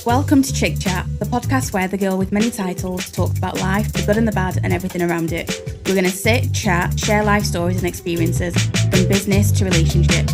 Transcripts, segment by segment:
Welcome to Chik, the podcast where the girl with many titles talks about life, the good and the bad, and everything around it. We're going to sit, chat, share life stories and experiences, from business to relationship.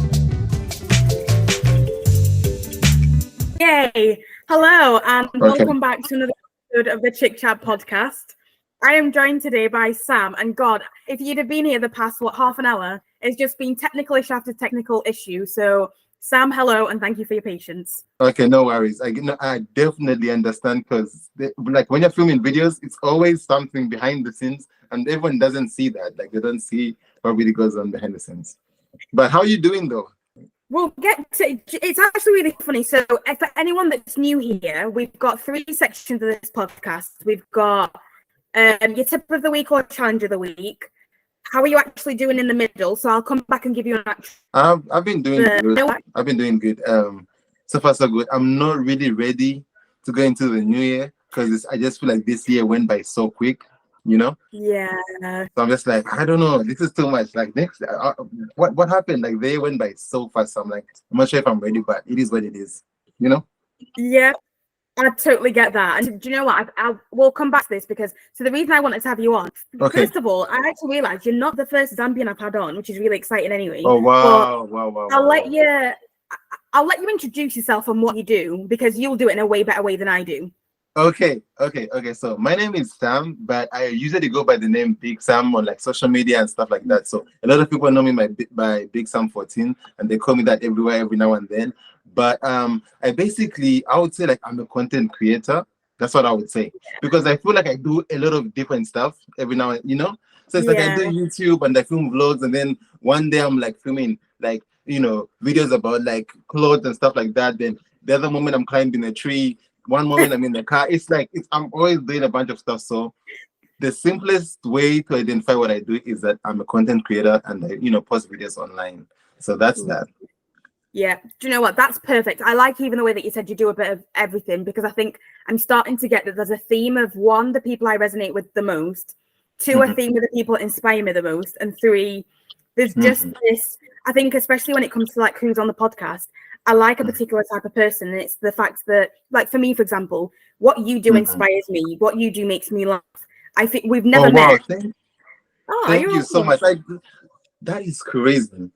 Yay! Hello, and welcome back to another episode of the Chik podcast. I am joined today by Sam, and God, if you'd have been here the past, half an hour, it's just been technical issue after technical issue, so Sam, hello, and thank you for your patience. Okay, no worries. I definitely understand, because like when you're filming videos, it's always something behind the scenes, and everyone doesn't see that. Like they don't see what really goes on behind the scenes. But how are you doing though? We'll get to it's actually really funny. So for anyone that's new here, we've got 3 sections of this podcast. We've got your tip of the week or challenge of the week. How are you actually doing in the middle? So I'll come back and give you an actual. I've been doing good. I've been doing good. So far so good. I'm not really ready to go into the new year, because I just feel like this year went by so quick, you know? Yeah. So I'm just like, I don't know. This is too much. Like next, what happened? Like they went by so fast. So I'm like, I'm not sure if I'm ready, but it is what it is, you know? Yeah. I totally get that. And do you know what? We'll come back to this, because the reason I wanted to have you on, first of all, I actually realized you're not the first Zambian I've had on, which is really exciting anyway. Oh, wow. Wow. I'll let you introduce yourself and what you do, because you'll do it in a way better way than I do. Okay. So my name is Sam, but I usually go by the name Big Sam on like social media and stuff like that. So a lot of people know me by Big Sam 14, and they call me that everywhere, every now and then. But I would say like I'm a content creator. That's what I would say, because I feel like I do a lot of different stuff every now and, you know. So it's like I do YouTube and I film vlogs, and then one day I'm like filming like, you know, videos about like clothes and stuff like that. Then the other moment I'm climbing a tree. One moment I'm in the car. I'm always doing a bunch of stuff. So the simplest way to identify what I do is that I'm a content creator, and I, post videos online. So that's that. Yeah. Do you know what? That's perfect. I like even the way that you said you do a bit of everything, because I think I'm starting to get that there's a theme of 1, the people I resonate with the most, 2, a theme of the people that inspire me the most, and 3, there's just this, I think, especially when it comes to like who's on the podcast, I like a particular type of person, and it's the fact that, like for me, for example, what you do inspires me. What you do makes me laugh. I think we've never met. Thank you so much. That is crazy.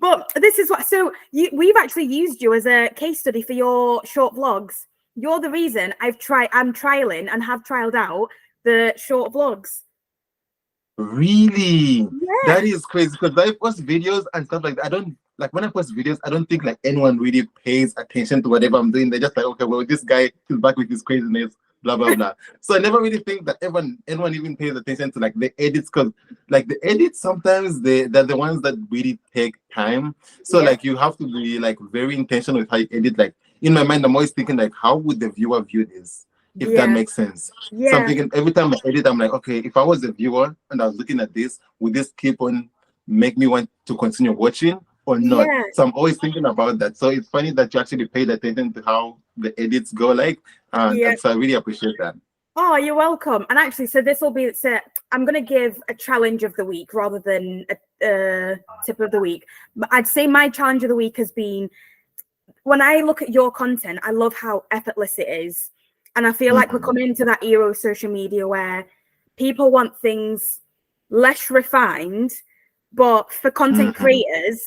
But this is what. So we've actually used you as a case study for your short vlogs. You're the reason I'm trialing and have trialed out the short vlogs. Really? Yeah. That is crazy, because I post videos and stuff like that. When I post videos, I don't think like anyone really pays attention to whatever I'm doing. They're just like, okay, well, this guy is back with his craziness, blah blah blah. So I never really think that anyone even pays attention to like the edits, because like the edits sometimes they're the ones that really take time. So like you have to be like very intentional with how you edit. Like in my mind, I'm always thinking like, how would the viewer view this? If that makes sense. Yeah. So I'm thinking every time I edit, I'm like, okay, if I was a viewer and I was looking at this, would this keep on make me want to continue watching or not? Yeah. So I'm always thinking about that. So it's funny that you actually paid attention to how the edits go, like, and so I really appreciate that. Oh, you're welcome. And actually, so this will be I'm going to give a challenge of the week rather than a tip of the week. But I'd say my challenge of the week has been, when I look at your content, I love how effortless it is. And I feel like we're coming into that era of social media where people want things less refined, but for content creators,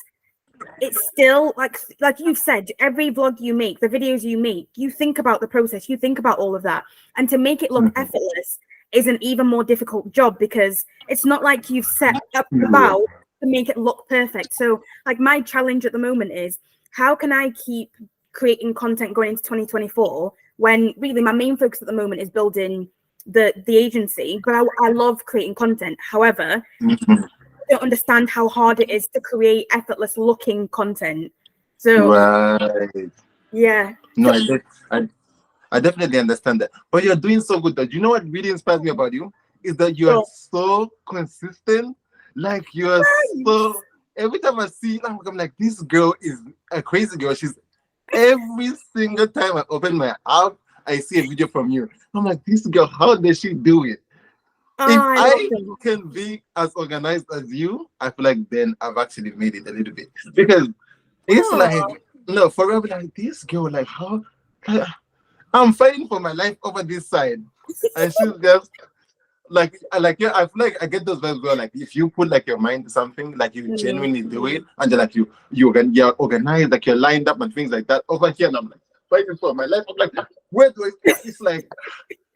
it's still like you've said, every vlog you make, the videos you make, you think about the process, you think about all of that. And to make it look effortless is an even more difficult job, because it's not like you've set up about to make it look perfect. So like my challenge at the moment is, how can I keep creating content going into 2024 when really my main focus at the moment is building the agency, but I love creating content. However, I don't understand how hard it is to create effortless looking content. So yeah. No, I definitely understand that. But you're doing so good. That you know what really inspires me about you is that you are so consistent. Like you are so. Every time I see you, I'm like, this girl is a crazy girl. She's every single time I open my app, I see a video from you. I'm like, this girl, how does she do it? Oh, If I love I them. can be as organized as you, I feel like then I've actually made it a little bit. Because it's Oh, like, no, forever, like, this girl, like, how? I'm fighting for my life over this side. And she's just, yeah, I feel like I get those vibes where like if you put like your mind to something, like you genuinely do it, and then like you're organized, like you're lined up and things like that. Over here, and I'm like fighting for my life. I'm like, where do I start? It's like,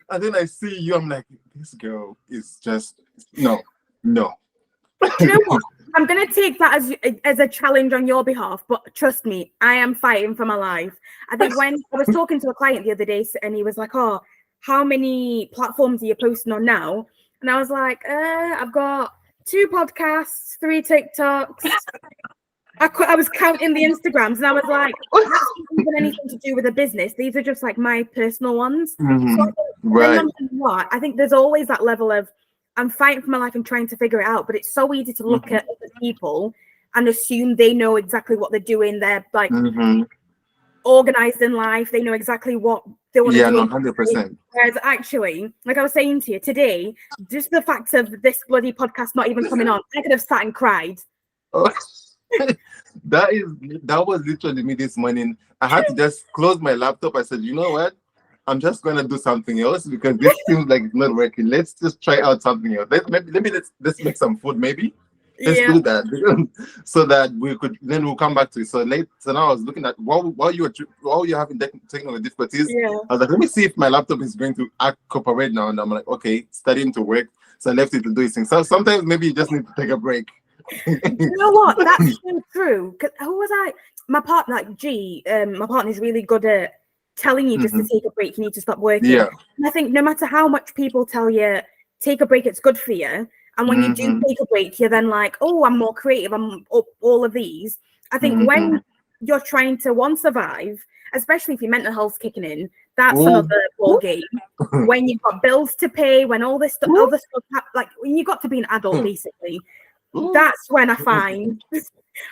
and then I see you, I'm like, this girl is just no. do you know what? I'm gonna take that as a challenge on your behalf, but trust me, I am fighting for my life. I think when I was talking to a client the other day, and he was like, "Oh, how many platforms are you posting on now?" And I was like, "I've got 2 podcasts, 3 TikToks." I was counting the Instagrams, and I was like, "That's not even anything to do with a business. These are just like my personal ones." So I think, Right. no matter what, I think there's always that level of I'm fighting for my life and trying to figure it out. But it's so easy to look at other people and assume they know exactly what they're doing. They're like organized in life. They know exactly what they want to do. No, 100%. Whereas actually, like I was saying to you today, just the fact of this bloody podcast not even coming on, I could have sat and cried. Oh, that was literally me this morning. I had to just close my laptop. I said, you know what? I'm just gonna do something else because this seems like it's not working. Let's just try out something else. Let's make some food. Maybe let's do that so that we'll come back to it. So now I was looking at while you're having technical difficulties. I was like, let me see if my laptop is going to cooperate now. And I'm like, okay, it's starting to work. So I left it to do its thing. So sometimes maybe you just need to take a break. You know what? That's so true. Cause who was I? My partner, like G, my partner's really good at telling you just to take a break. You need to stop working. Yeah. And I think no matter how much people tell you take a break, it's good for you. And when you do take a break, you're then like, oh, I'm more creative. I'm up all of these. I think when you're trying to survive, especially if your mental health's kicking in, that's another ball game. When you've got bills to pay, when all this other stuff, like when you've got to be an adult, basically. That's when I find,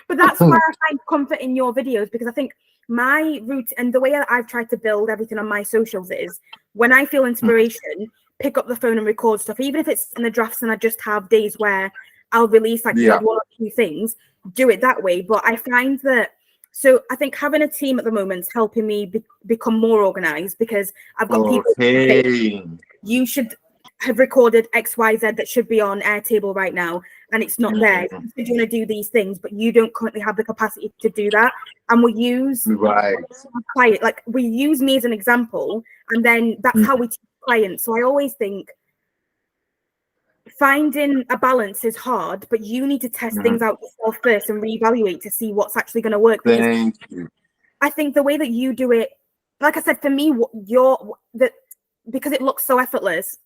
but that's why I find comfort in your videos, because I think my route and the way that I've tried to build everything on my socials is when I feel inspiration, pick up the phone and record stuff, even if it's in the drafts and I just have days where I'll release like 1 or 2 things, do it that way. But I find that, so I think having a team at the moment is helping me become more organized, because I've got people say, you should have recorded XYZ that should be on Airtable right now, and it's not there. You want to do these things, but you don't currently have the capacity to do that. And we use we use me as an example, and then that's how we teach clients. So I always think finding a balance is hard, but you need to test things out yourself first and reevaluate to see what's actually going to work. Thank you. I think the way that you do it, like I said, for me, because it looks so effortless.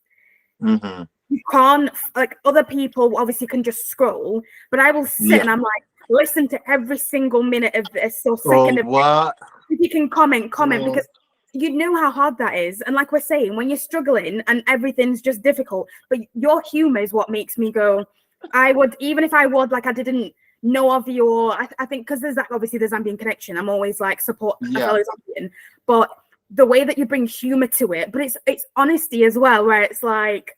You can't, like, other people obviously can just scroll, but I will sit and I'm like, listen to every single minute of this or second of this. If you can comment because you know how hard that is. And like we're saying, when you're struggling and everything's just difficult, but your humor is what makes me go, I would, even if I would, like, I didn't know of your, I think because there's that, obviously the Zambian connection, I'm always like support a fellow Zambian, but the way that you bring humor to it, but it's honesty as well, where it's like,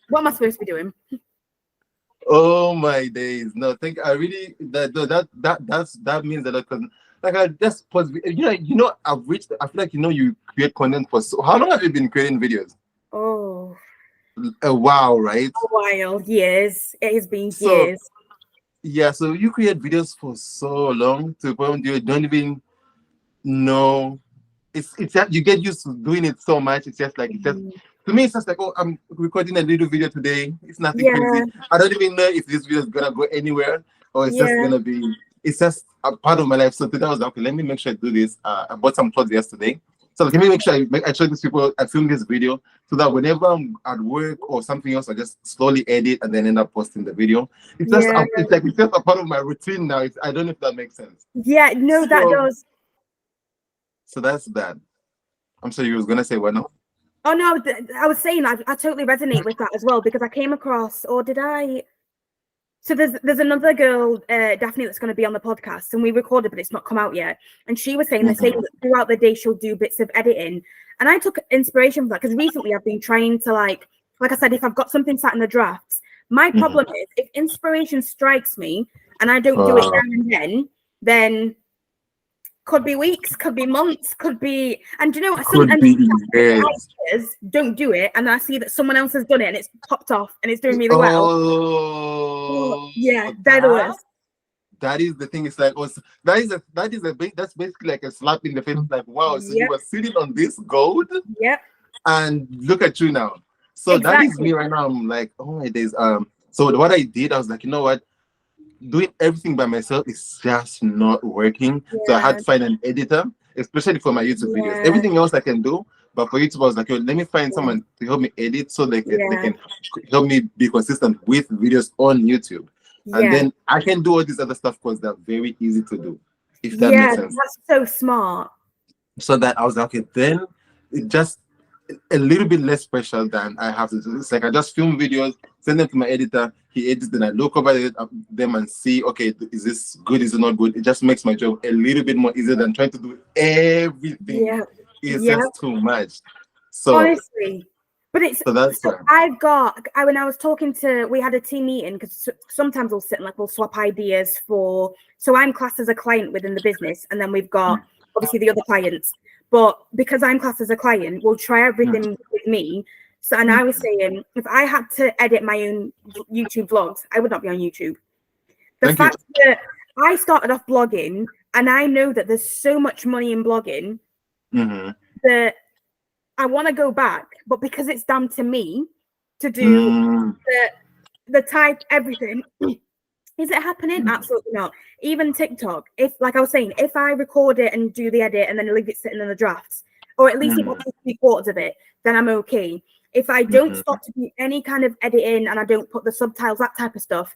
what am I supposed to be doing? Oh my days! No, I really that means that because like I just pause. I've reached. I feel like you create content for so. How long have you been creating videos? Oh, a while, right? A while, years. It has been years. Yeah, so you create videos for so long to the point you don't even know. It's that you get used to doing it so much. It's just like to me, it's just like, oh, I'm recording a little video today. It's nothing crazy. I don't even know if this video is gonna go anywhere or it's just gonna be. It's just a part of my life. So today I was like, okay, let me make sure I do this. I bought some clothes yesterday, so let me make sure I show these people. I film this video so that whenever I'm at work or something else, I just slowly edit and then end up posting the video. It's just it's just a part of my routine now. I don't know if that makes sense. Yeah, no, that does. So that's that. I'm sorry, you was gonna say what now? Oh no, I was saying I totally resonate with that as well, because I came across, or did I? So there's another girl, Daphne, that's going to be on the podcast, and we recorded, but it's not come out yet. And she was saying the same, that throughout the day she'll do bits of editing, And I took inspiration from that because recently I've been trying to like I said, if I've got something sat in the drafts, my problem is if inspiration strikes me and I don't do it now and then could be weeks, could be months, could be, and do you know what? Some ideas don't do it, and I see that someone else has done it and it's popped off and it's doing really well. Yeah, they're the worst. That is the thing. It's like, that's basically like a slap in the face. Like, wow, so you were sitting on this gold, and look at you now. So that is me right now. I'm like, oh my days. So what I did, I was like, you know what? Doing everything by myself is just not working. So I had to find an editor, especially for my YouTube videos. Everything else I can do, but for YouTube, I was like, let me find someone to help me edit so they can help me be consistent with videos on YouTube. And then I can do all this other stuff because they're very easy to do. If that makes sense. That's so smart. So that I was like, okay, then it just a little bit less pressure than I have to do. It's like I just film videos, send them to my editor, he edits, then I look over them and see, okay, is this good, is it not good? It just makes my job a little bit more easier than trying to do everything. It's just too much. So honestly, but it's so that's when I was talking to, we had a team meeting because sometimes we'll sit and we'll swap ideas so I'm classed as a client within the business, and then we've got obviously the other clients. But because I'm classed as a client, we'll try everything with me. So, and I was saying, if I had to edit my own YouTube vlogs, I would not be on YouTube. The fact that I started off blogging, and I know that there's so much money in blogging that I want to go back, but because it's down to me to do the type, everything. Is it happening? Absolutely not. Even TikTok, if like I was saying, if I record it and do the edit and then leave it sitting in the drafts, or at least if I do 3/4 of it, then I'm okay. If I don't stop to do any kind of editing and I don't put the subtitles, that type of stuff,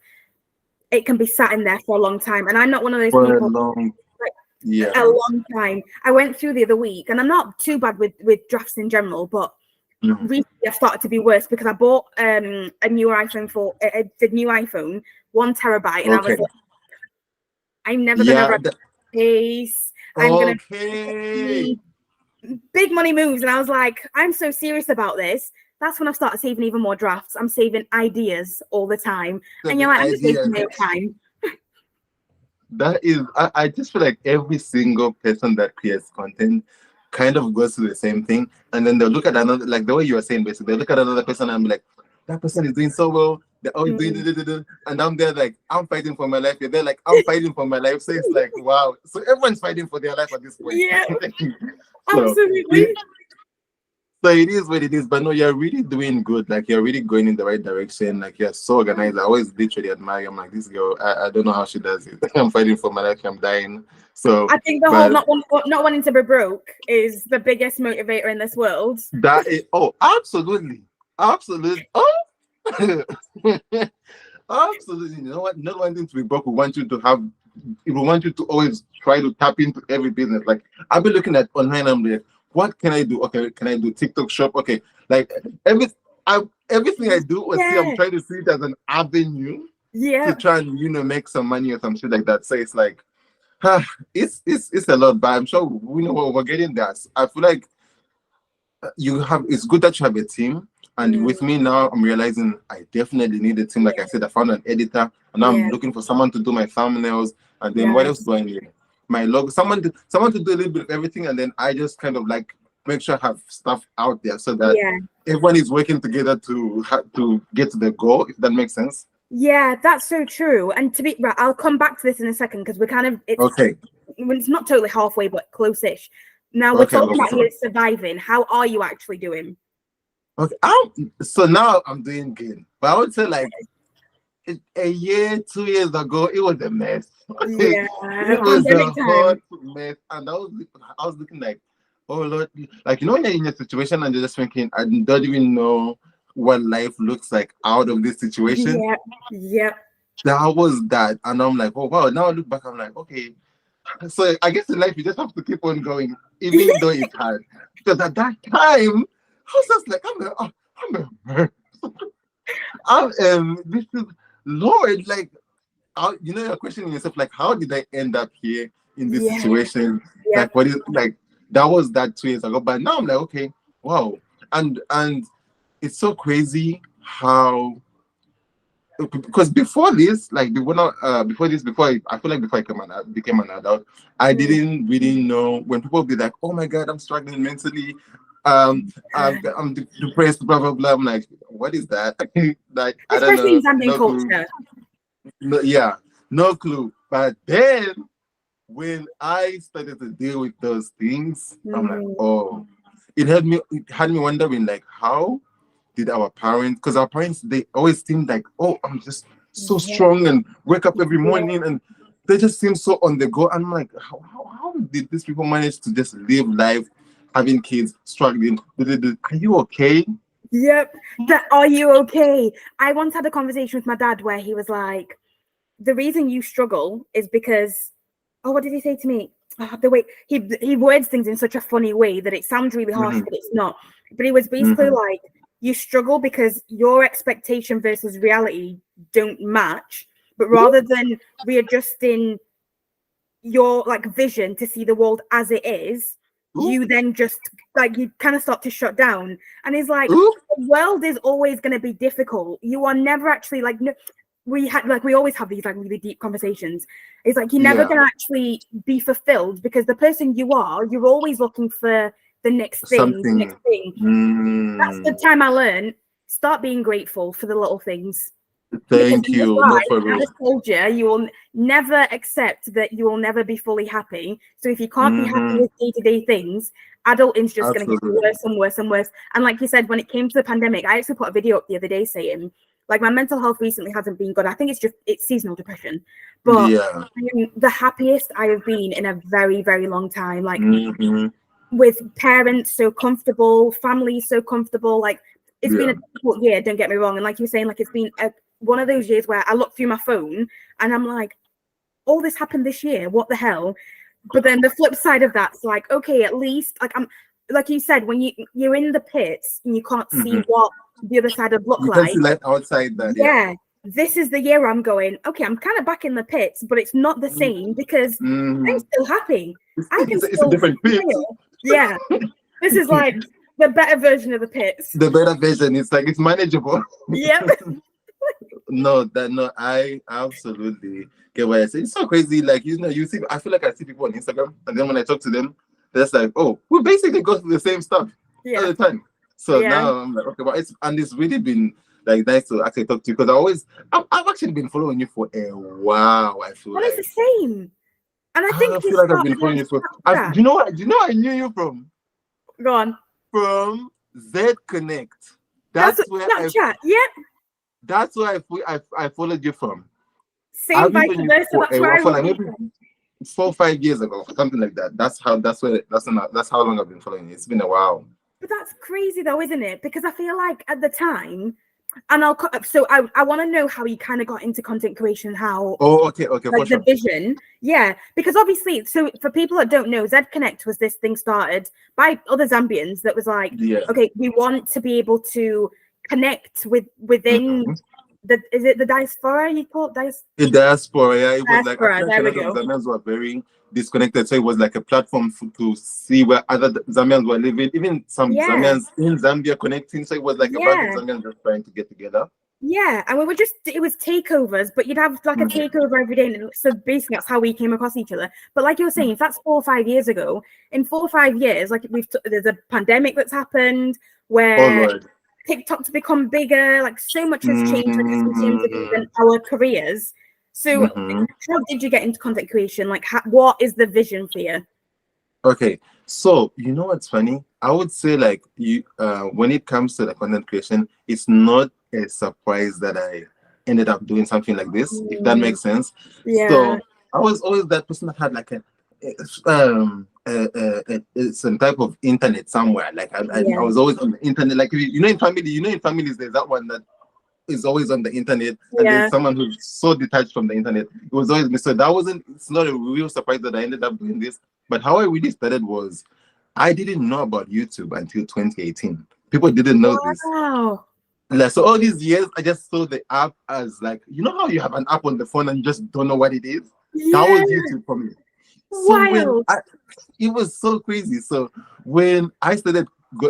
it can be sat in there for a long time. And I'm not one of those people. A long time. I went through the other week, and I'm not too bad with drafts in general, but recently I've started to be worse because I bought a new iPhone the new iPhone, 1 terabyte, and I was like, I'm never gonna run space. I'm gonna big money moves, and I was like, I'm so serious about this. That's when I started saving even more drafts. I'm saving ideas all the time, and you're like, I'm just wasting my time. That is, I just feel like every single person that creates content kind of goes through the same thing, and then they'll look at another, like the way you were saying, basically, they'll look at another person and be like, that person is doing so well, they're always doing, and I'm there like, I'm fighting for my life. They're like, I'm fighting for my life. So it's like, wow. So everyone's fighting for their life at this point. Yeah, absolutely. So it is what it is, but no, you're really doing good. Like you're really going in the right direction. Like you're so organized. I always literally admire you. I'm like, this girl, I don't know how she does it. I'm fighting for my life. I'm dying. So I think the whole not wanting to be broke is the biggest motivator in this world. That is, absolutely. Absolutely. Oh, absolutely. You know what? Not wanting to be broke. We want you to always try to tap into every business. Like I've been looking at online. I'm like, what can I do? Okay, can I do TikTok shop? Okay, like everything I do, I'm trying to see it as an avenue to try and make some money or some shit like that. So it's like, it's a lot, but I'm sure we know what we're getting there. I feel like it's good that you have a team, and with me now, I'm realizing I definitely need a team. Like I said, I found an editor, and now I'm looking for someone to do my thumbnails, and then what else do I need? My logo, someone to do a little bit of everything, and then I just kind of like make sure I have stuff out there so that everyone is working together to get to the goal, if that makes sense. Yeah, that's so true. And I'll come back to this in a second because we're kind of it's not totally halfway, but close-ish. Now we're talking about you surviving. How are you actually doing? Okay, so now I'm doing good, but I would say like a year, 2 years ago, it was a mess. Yeah, it was a hot mess, and I was looking like, oh Lord, like you're in a situation and you're just thinking, I don't even know what life looks like out of this situation. Yeah. That was that, and I'm like, oh wow. Now I look back, I'm like, okay. So I guess in life you just have to keep on going, even though it's hard. Because at that time, I was just like, this is Lord, like, you're questioning yourself, like, how did I end up here in this situation? Like, what is like That was that 2 years ago. But now I'm like, okay, wow. And it's so crazy how, because before this, like before I feel like before became an adult, I didn't really know when people be like, oh my god, I'm struggling mentally, I'm depressed, blah blah blah. I'm like, what is that? Like, I don't Especially know, in Zambian no clue. culture. No, yeah, no clue. But then when I started to deal with those things, I'm like, oh, it had me wondering, like, how did our parents, because our parents, they always seemed like, oh, I'm just so strong and wake up every morning, and they just seem so on the go. I'm like, how did these people manage to just live life, having kids, struggling? Are you okay? Yep. Are you okay? I once had a conversation with my dad where he was like, the reason you struggle is because, oh, what did he say to me? Oh, the way he words things in such a funny way that it sounds really harsh, but it's not. But he was basically like, you struggle because your expectation versus reality don't match. But rather than readjusting your like vision to see the world as it is, you then just like you kind of start to shut down. And he's like, the world is always going to be difficult. You are never actually like, no, we always have these like really deep conversations. It's like you're never going to actually be fulfilled because the person you are, you're always looking for the next thing, the next thing. That's the time I learned. Start being grateful for the little things. Thank you. No, for I real. just told you, you will never accept that you will never be fully happy. So if you can't be happy with day-to-day things, adulting's just going to get worse and worse and worse. And like you said, when it came to the pandemic, I actually put a video up the other day saying, like, my mental health recently hasn't been good. I think it's seasonal depression. But I am the happiest I have been in a very, very long time. Like, with parents so comfortable, family so comfortable. Like, it's been a difficult year, don't get me wrong. And like you were saying, like, it's been one of those years where I look through my phone and I'm like, all this happened this year, what the hell? But then the flip side of that's like, okay, at least like I'm like you said, when you're in the pits and you can't see what the other side would look you like. can see light outside that. Yeah. This is the year where I'm going, okay, I'm kind of back in the pits, but it's not the same because I'm still happy. It's a different pit. Yeah. This is like the better version of the pits. The better version. It's like, it's manageable. Yep. No, I absolutely get what I say. It's so crazy. Like, you see, I feel like I see people on Instagram, and then when I talk to them, they're just like, oh, we basically go through the same stuff all the time. So now I'm like, okay, but it's really been like nice to actually talk to you, because I've actually been following you for a while. I feel it's the same. And I think I feel like I've been following you for. Do you know what? Do you know I knew you from? Go on. From Z Connect. That's where Snapchat. Yep. That's where I followed you from. Same vice versa. That's where I for like maybe 4 or 5 years ago, something like that. That's how long I've been following you. It's been a while. But that's crazy though, isn't it? Because I feel like at the time, and I want to know how you kind of got into content creation, how okay, like for the sure. vision. Yeah, because obviously, so for people that don't know, Z Connect was this thing started by other Zambians that was like, okay, we want to be able to connect within is it the diaspora you call it? The diaspora, yeah. It was diaspora, like there we a lot go. of Zambians were very disconnected, so it was like a platform to see where other Zambians were living, even some Zambians in Zambia connecting. So it was like a bunch of Zambians just trying to get together. Yeah, and it was takeovers, but you'd have like a takeover every day. And so basically that's how we came across each other. But like you were saying, if that's 4 or 5 years ago, in 4 or 5 years, like there's a pandemic that's happened where TikTok's become bigger, like so much has changed in terms of even our careers. So how did you get into content creation? Like what is the vision for you? Okay, so you know what's funny? I would say like when it comes to the content creation, it's not a surprise that I ended up doing something like this, if that makes sense. Yeah. So I was always that person that had like some type of internet somewhere. Like I was always on the internet. Like in families, there's that one that is always on the internet, and there's someone who's so detached from the internet. It was always me. So it's not a real surprise that I ended up doing this. But how I really started was, I didn't know about YouTube until 2018. People didn't know this. Like, so all these years, I just saw the app as like, you know how you have an app on the phone and you just don't know what it is? That was YouTube for me. So Wild. it was so crazy. So when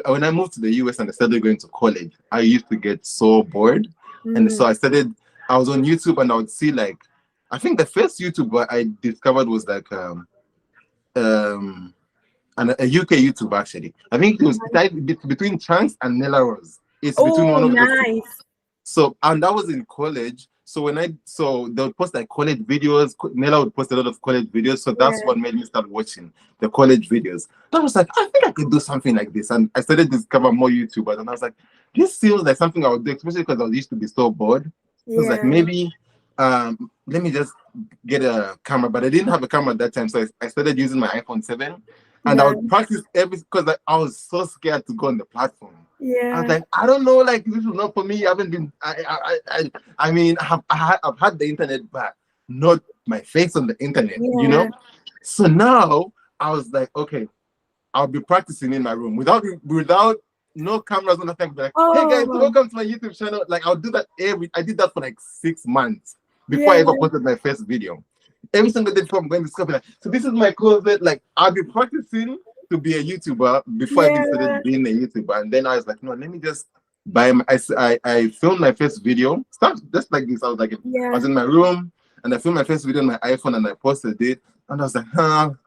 when I moved to the US and I started going to college, I used to get so bored. And so I was on YouTube and I would see like, I think the first YouTuber I discovered was like a UK YouTuber actually. I think it was between Chance and Nella Rose. It's between Oh, one of the two. nice. So, and that was in college. So they would post like college videos. Nella would post a lot of college videos. So that's what made me start watching the college videos. And I was like, I think I could do something like this. And I started to discover more YouTubers. And I was like, this feels like something I would do, especially because I used to be so bored. I was like, maybe let me just get a camera. But I didn't have a camera at that time. So I started using my iPhone 7. And I would practice because I was so scared to go on the platform. I was like, I don't know, like this is not for me. I haven't been. I mean, I've had the internet, but not my face on the internet. You know. So now I was like, okay, I'll be practicing in my room without no cameras or nothing. Like, hey guys, welcome to my YouTube channel. Like I'll do that I did that for like 6 months before I ever posted my first video. Every single day before I'm going to school, like, so this is my closet. Like I'll be practicing to be a YouTuber before I even started being a YouTuber. And then I was like, no, let me just buy I filmed my first video. Stuff just like this. I was like, I was in my room and I filmed my first video on my iPhone and I posted it. And I was like,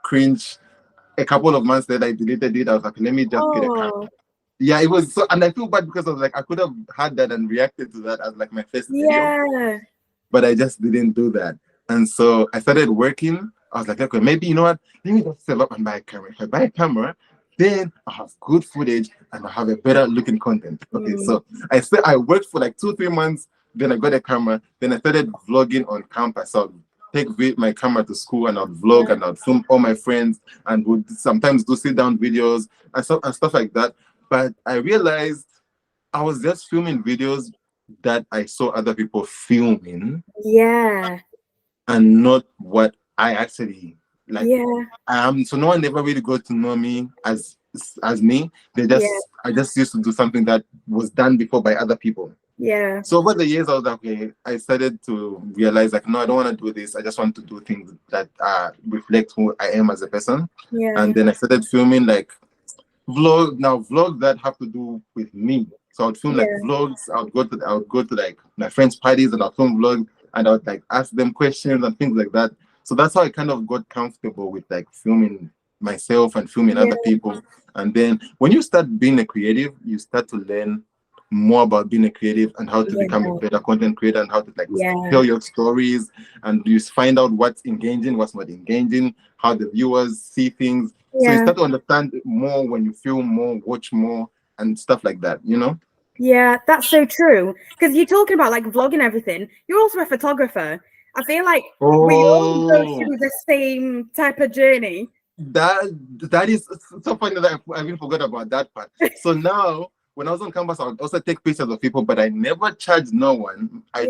cringe. A couple of months later, I deleted it. I was like, let me just get a camera. Yeah, it was so, and I feel bad because I was like, I could have had that and reacted to that as like my first video. But I just didn't do that. And so I started working. I was like, okay, maybe, you know what? Let me just save up and buy a camera. If I buy a camera, then I have good footage and I have a better looking content. Okay, so I worked for like 2-3 months. Then I got a camera. Then I started vlogging on campus. So I'd take my camera to school and I'd vlog and I'd film all my friends and would sometimes do sit-down videos and stuff like that. But I realized I was just filming videos that I saw other people filming. And not what I actually like. So no one ever really got to know me as me. I just used to do something that was done before by other people. So over the years, I was like, okay, I started to realize like, no, I don't want to do this. I just want to do things that reflect who I am as a person. And then I started filming like vlogs that have to do with me. So I would film like vlogs. I would go to like my friends' parties and I'd film vlogs. And I would like ask them questions and things like that. So that's how I kind of got comfortable with like filming myself and filming other people. And then when you start being a creative, you start to learn more about being a creative and how to become a better content creator and how to like tell your stories. And you find out what's engaging, what's not engaging, how the viewers see things. So you start to understand more when you film more, watch more, and stuff like that, you know? Yeah, that's so true. Because you're talking about like vlogging everything. You're also a photographer. I feel like we all go through the same type of journey. That is so funny that I even forgot about that part. So now, when I was on campus, I would also take pictures of people, but I never charged no one. I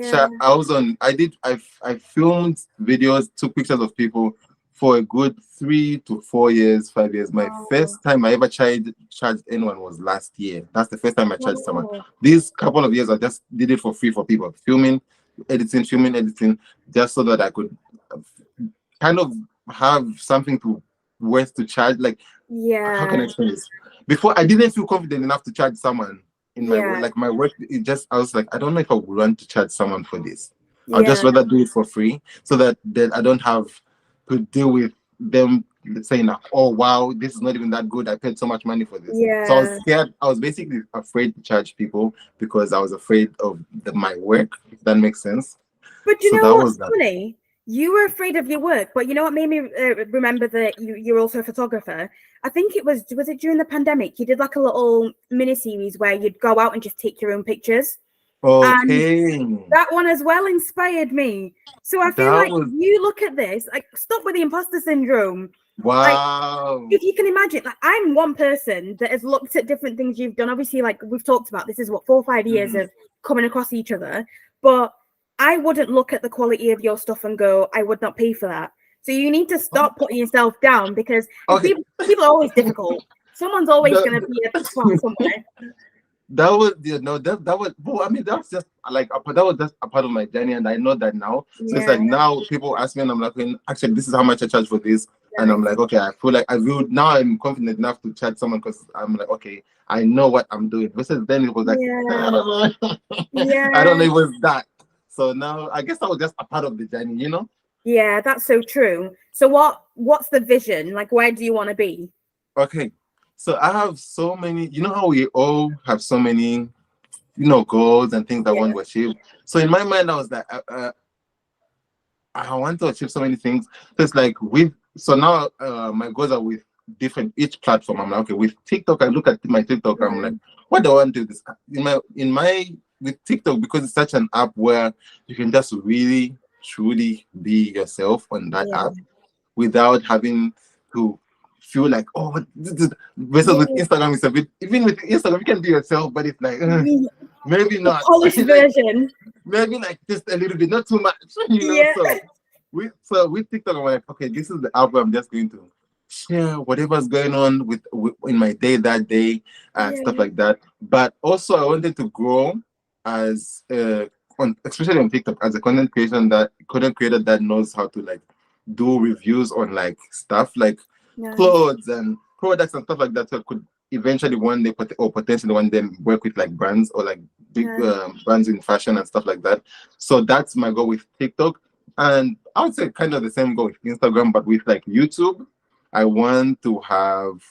filmed videos, took pictures of people for a good 3 to 4 years, 5 years. My first time I ever charged anyone was last year. That's the first time I charged someone. These couple of years, I just did it for free for people. Filming, editing, just so that I could kind of have something worth to charge. Like, how can I explain this? Before, I didn't feel confident enough to charge someone in my work. Like my work, I was like, I don't know if I would want to charge someone for this. I'll just rather do it for free so that I don't have to deal with them saying, oh wow, this is not even that good. I paid so much money for this. So I was scared. I was basically afraid to charge people because I was afraid of my work, if that makes sense. But you know what's funny? You were afraid of your work, but you know what made me remember that you're also a photographer? I think it was it during the pandemic? You did like a little mini series where you'd go out and just take your own pictures. Okay. And that one as well inspired me. So I feel like you look at this, like stop with the imposter syndrome. Wow. Like, if you can imagine, like I'm one person that has looked at different things you've done. Obviously, like we've talked about, this is what 4 or 5 years of coming across each other. But I wouldn't look at the quality of your stuff and go, I would not pay for that. So you need to stop putting yourself down because people are always difficult. Someone's always going to be a twat somewhere. That was well, I mean, that's just like that was just a part of my journey, and I know that now. So it's like now people ask me, and I'm like, actually, this is how much I charge for this. And I'm like, okay, I feel like now I'm confident enough to chat someone because I'm like, okay, I know what I'm doing. Versus then it was like, I don't know. I don't know it was that. So now I guess I was just a part of the journey, you know? Yeah, that's so true. So what's the vision? Like, where do you want to be? Okay. So I have so many, you know how we all have so many, goals and things I want to achieve. So in my mind, I was like, I want to achieve so many things. So it's like so now my goals are with each platform. I'm like, okay, with TikTok, I look at my TikTok, I'm like, what do I want to do this? With TikTok, because it's such an app where you can just really truly be yourself on that app without having to feel like, oh, versus with Instagram, it's a bit, even with Instagram, you can be yourself, but it's like, maybe not. Polished version. Maybe like just a little bit, not too much, So with TikTok, I'm like, okay, this is the app where I'm just going to share whatever's going on with in my day that day and stuff like that. But also, I wanted to grow as especially on TikTok as a content creator that knows how to like do reviews on like stuff like clothes and products and stuff like that. So I could eventually one day potentially one day work with like brands or like big brands in fashion and stuff like that. So that's my goal with TikTok. And I would say kind of the same goal with Instagram, but with like YouTube, I want to have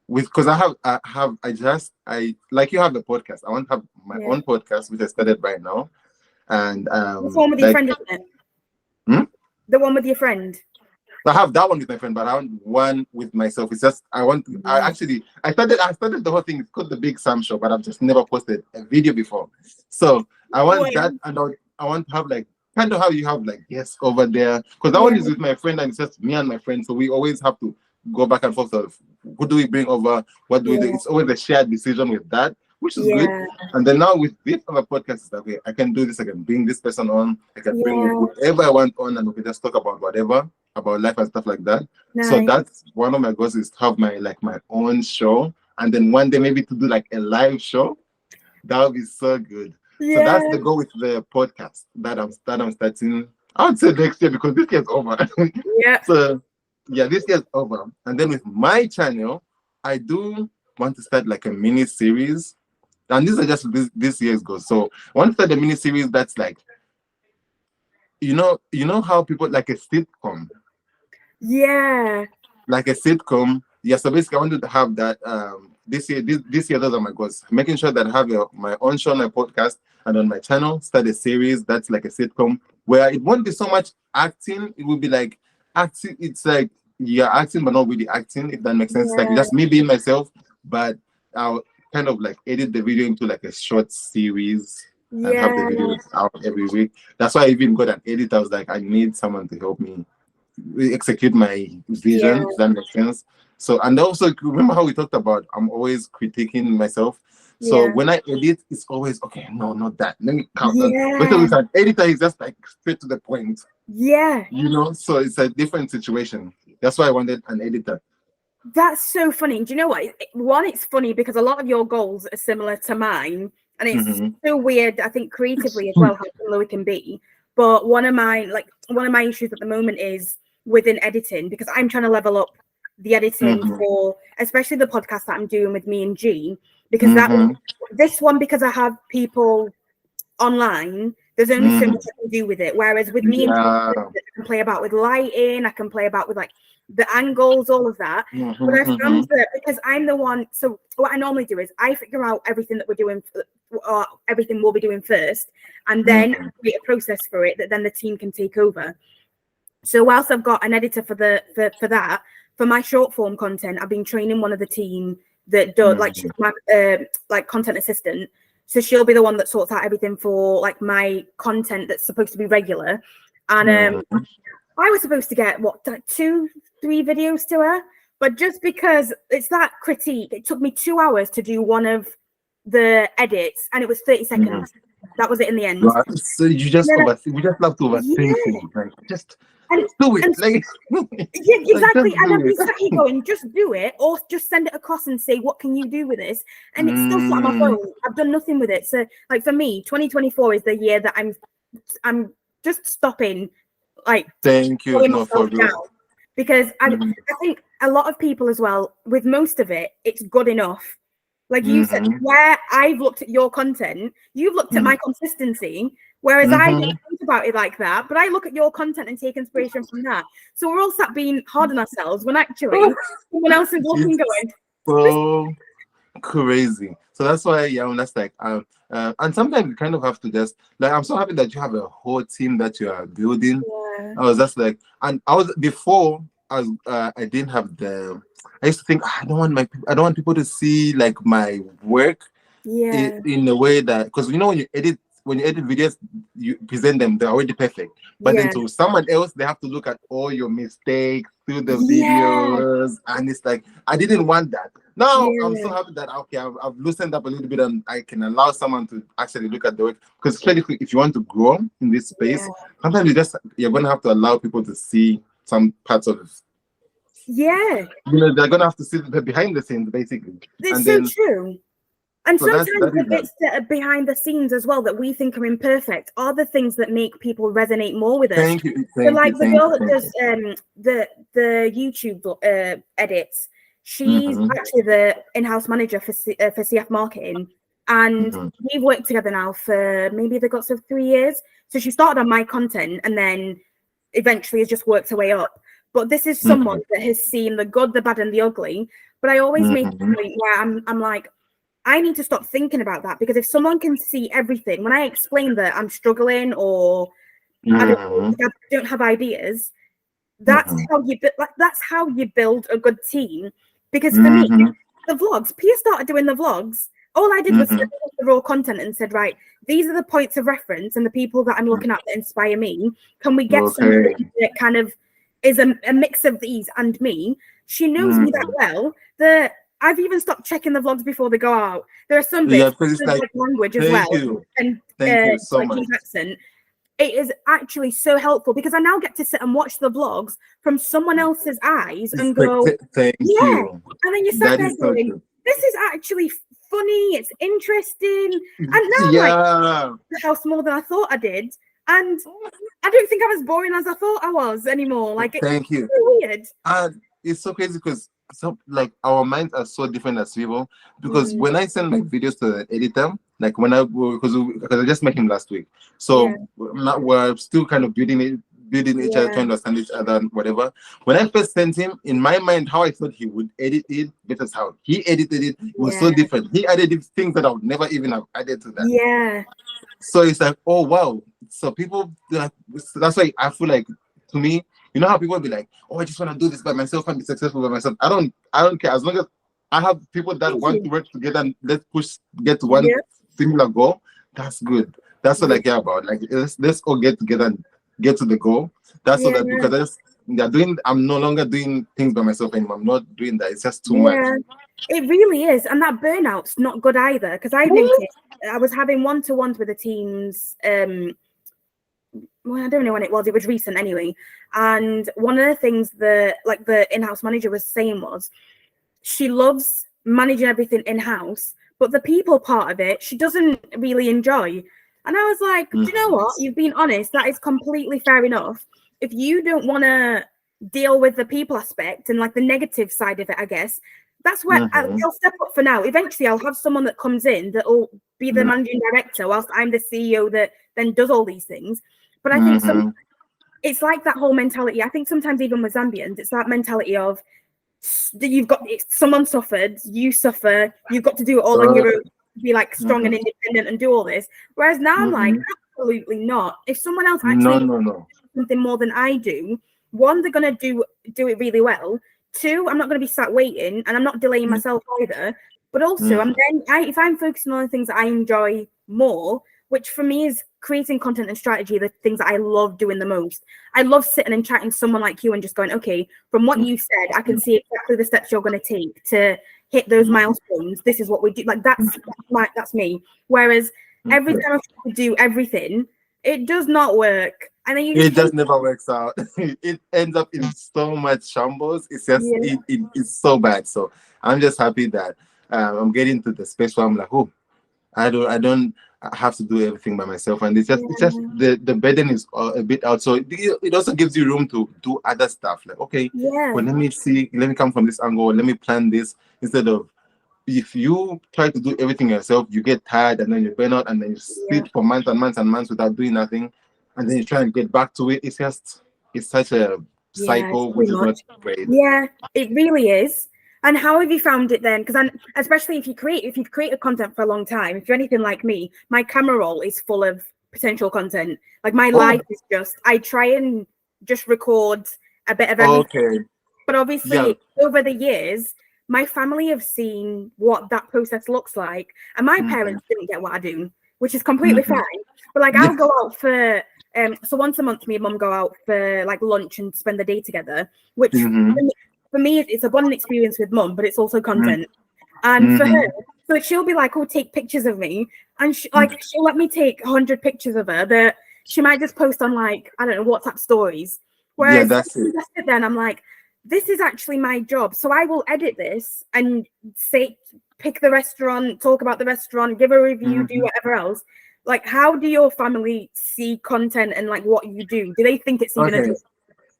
because I like you have the podcast. I want to have my own podcast, which I started right now. And the one with your friend, isn't it? The one with your friend. I have that one with my friend, but I want one with myself. It's just I started the whole thing. It's called the Big Sam Show, but I've just never posted a video before. So I want that, and I want to have like kind of how you have like guests over there, because that one is with my friend and it's just me and my friend. So we always have to go back and forth of who do we bring over, what do we do. It's always a shared decision with that, which is good. And then now with this other podcast, it's like, okay, I can do this. I can bring this person on. I can bring whoever I want on, and we can just talk about whatever, about life and stuff like that. So that's one of my goals, is to have my own show, and then one day maybe to do like a live show. That would be so good. So that's the goal with the podcast that I'm starting. I would say next year, because this year's over. So this year's over. And then with my channel, I do want to start like a mini series. And these are just this year's goals. So I want to start a mini series that's like, you know how people like a sitcom. Like a sitcom. Yeah, so basically I wanted to have that this year, those are my goals. Making sure that I have my own show on my podcast and on my channel, start a series that's like a sitcom where it won't be so much acting. It will be like acting. It's like you're acting, but not really acting, if that makes sense. Like just me being myself, but I'll kind of like edit the video into like a short series and have the videos out every week. That's why I even got an editor. I was like, I need someone to help me execute my vision, if that makes sense. So, and also remember how we talked about I'm always critiquing myself. So when I edit, it's always okay. No, not that. Let me count down. But with an editor, it's just like straight to the point. So it's a different situation. That's why I wanted an editor. That's so funny. Do you know what? One, it's funny because a lot of your goals are similar to mine, and it's so weird. I think creatively as well how similar we can be. But one of my issues at the moment is within editing, because I'm trying to level up the editing for especially the podcast that I'm doing with me and G, because this one, because I have people online, there's only so much I can do with it. Whereas with me and G, I can play about with lighting, I can play about with like the angles, all of that. But I found that because I'm the one, so what I normally do is I figure out everything that we're doing, or everything we'll be doing first, and then create a process for it that then the team can take over. So whilst I've got an editor for that, for my short form content, I've been training one of the team that does like she's my like content assistant. So she'll be the one that sorts out everything for like my content that's supposed to be regular. And I was supposed to get 2-3 videos to her, but just because it's that critique, it took me 2 hours to do one of the edits, and it was 30 seconds. That was it in the end. Right. So you just love to overthink things, like just do it. Exactly. And I'd be sat here going, just do it, or just send it across and say, what can you do with this? And it's still sat on my phone. I've done nothing with it. So like for me, 2024 is the year that I'm just stopping. Like, thank you. No, for real. because I think a lot of people as well, with most of it, it's good enough. Like you said, where I've looked at your content, you've looked at my consistency, whereas I don't think about it like that. But I look at your content and take inspiration from that. So we're all sat being hard on ourselves when actually someone else is looking going. So crazy. So that's why, yeah, when that's like, and sometimes you kind of have to just like, I'm so happy that you have a whole team that you are building. Yeah. I was just like, and I was before I didn't have the. I used to think I don't want people to see like my work in a way that, because you know when you edit videos, you present them, they're already perfect. But then to someone else, they have to look at all your mistakes through the videos, and it's like I didn't want that. Now I'm so happy that okay, I've loosened up a little bit, and I can allow someone to actually look at the work. Because especially if you want to grow in this space, sometimes you're gonna have to allow people to see some parts of. You know, they're gonna have to see the behind the scenes, basically. It's so true. And so sometimes the bits that are behind the scenes as well that we think are imperfect are the things that make people resonate more with us. Thank you. So like the girl that does the YouTube edits, she's actually the in-house manager for CF Marketing, and we've worked together now for maybe the guts of 3 years. So she started on my content and then eventually has just worked her way up. But this is someone that has seen the good, the bad, and the ugly. But I always make a point where I'm like, I need to stop thinking about that, because if someone can see everything, when I explain that I'm struggling or I don't have ideas, that's how you build a good team. Because for me, the vlogs, Pia started doing the vlogs. All I did was send the raw content and said, right, these are the points of reference and the people that I'm looking at that inspire me. Can we get something that kind of is a mix of these and me? She knows me that well that I've even stopped checking the vlogs before they go out. There are some bits like language as well, and thank you so much. Accent. It is actually so helpful because I now get to sit and watch the vlogs from someone else's eyes and go, thank you. And then you sat there going, this is actually funny, it's interesting, and now I like the house more than I thought I did. And I don't think I'm as boring as I thought I was anymore. Like, thank you. So weird. It's so crazy because like our minds are so different as people. Because when I send my videos to the editor, like because I just met him last week, so we're still kind of building each other, trying to understand each other and whatever. When I first sent him, in my mind, how I thought he would edit it versus how he edited it was so different. He added things that I would never even have added to that. So it's like, oh wow. So people, that's why I feel like, to me, you know how people be like, oh, I just want to do this by myself and be successful by myself. I don't care, as long as I have people that want to work together and let's get to one similar goal. That's good. That's what I care about. Like, let's all get together and get to the goal. That's what that, because I'm no longer doing things by myself anymore. I'm not doing that. It's just too much. It really is. And that burnout's not good either. Because I noticed I was having one-to-ones with the teams. Well, I don't know when it was. It was recent anyway. And one of the things that like the in-house manager was saying was she loves managing everything in-house, but the people part of it, she doesn't really enjoy. And I was like, do you know what? You've been honest. That is completely fair enough. If you don't want to deal with the people aspect and like the negative side of it, I guess, that's where I'll step up for now. Eventually, I'll have someone that comes in that will be the managing director whilst I'm the CEO that then does all these things. But I think it's like that whole mentality. I think sometimes even with Zambians, it's that mentality of someone suffered, you suffer, you've got to do it all on your own, be like strong and independent and do all this. Whereas now I'm like, absolutely not. If someone else actually does something more than I do, one, they're gonna do it really well. Two, I'm not gonna be sat waiting, and I'm not delaying myself either. But also, if I'm focusing on the things that I enjoy more, which for me is creating content and strategy, the things that I love doing the most. I love sitting and chatting to someone like you and just going, okay, from what you said, I can see exactly the steps you're going to take to hit those milestones. This is what we do. Like that's me. Whereas every time I try to do everything, it does not work. And then it just never works out. It ends up in so much shambles. It's just it's so bad. So I'm just happy that I'm getting to the space where I'm like, oh, I don't have to do everything by myself, and it's just the burden is a bit out. So it also gives you room to do other stuff. Like, okay, Yeah. well, let me come from this angle, let me plan this, instead of, if you try to do everything yourself, you get tired and then you burn out and then you sit for months and months and months without doing nothing, and then you try and get back to it. It's such a Yeah, it's cycle, too which is not much. great. Yeah, it really is. And how have you found it then? Because especially if you've created content for a long time, if you're anything like me, my camera roll is full of potential content. Like my life is I try and just record a bit of everything. Okay. But obviously, over the years, my family have seen what that process looks like, and my parents didn't get what I do, which is completely fine. But like, I'll go out for so once a month, me and mum go out for like lunch and spend the day together, which for me it's a bonding experience with mum, but it's also content. And for her, so she'll be like, "Oh, take pictures of me," and she'll let me take 100 pictures of her that she might just post on, like, I don't know, WhatsApp stories. Whereas then I'm like, this is actually my job, so I will edit this and pick the restaurant, talk about the restaurant, give a review, do whatever else. Like, how do your family see content and like what you do? Do they think it's even a job?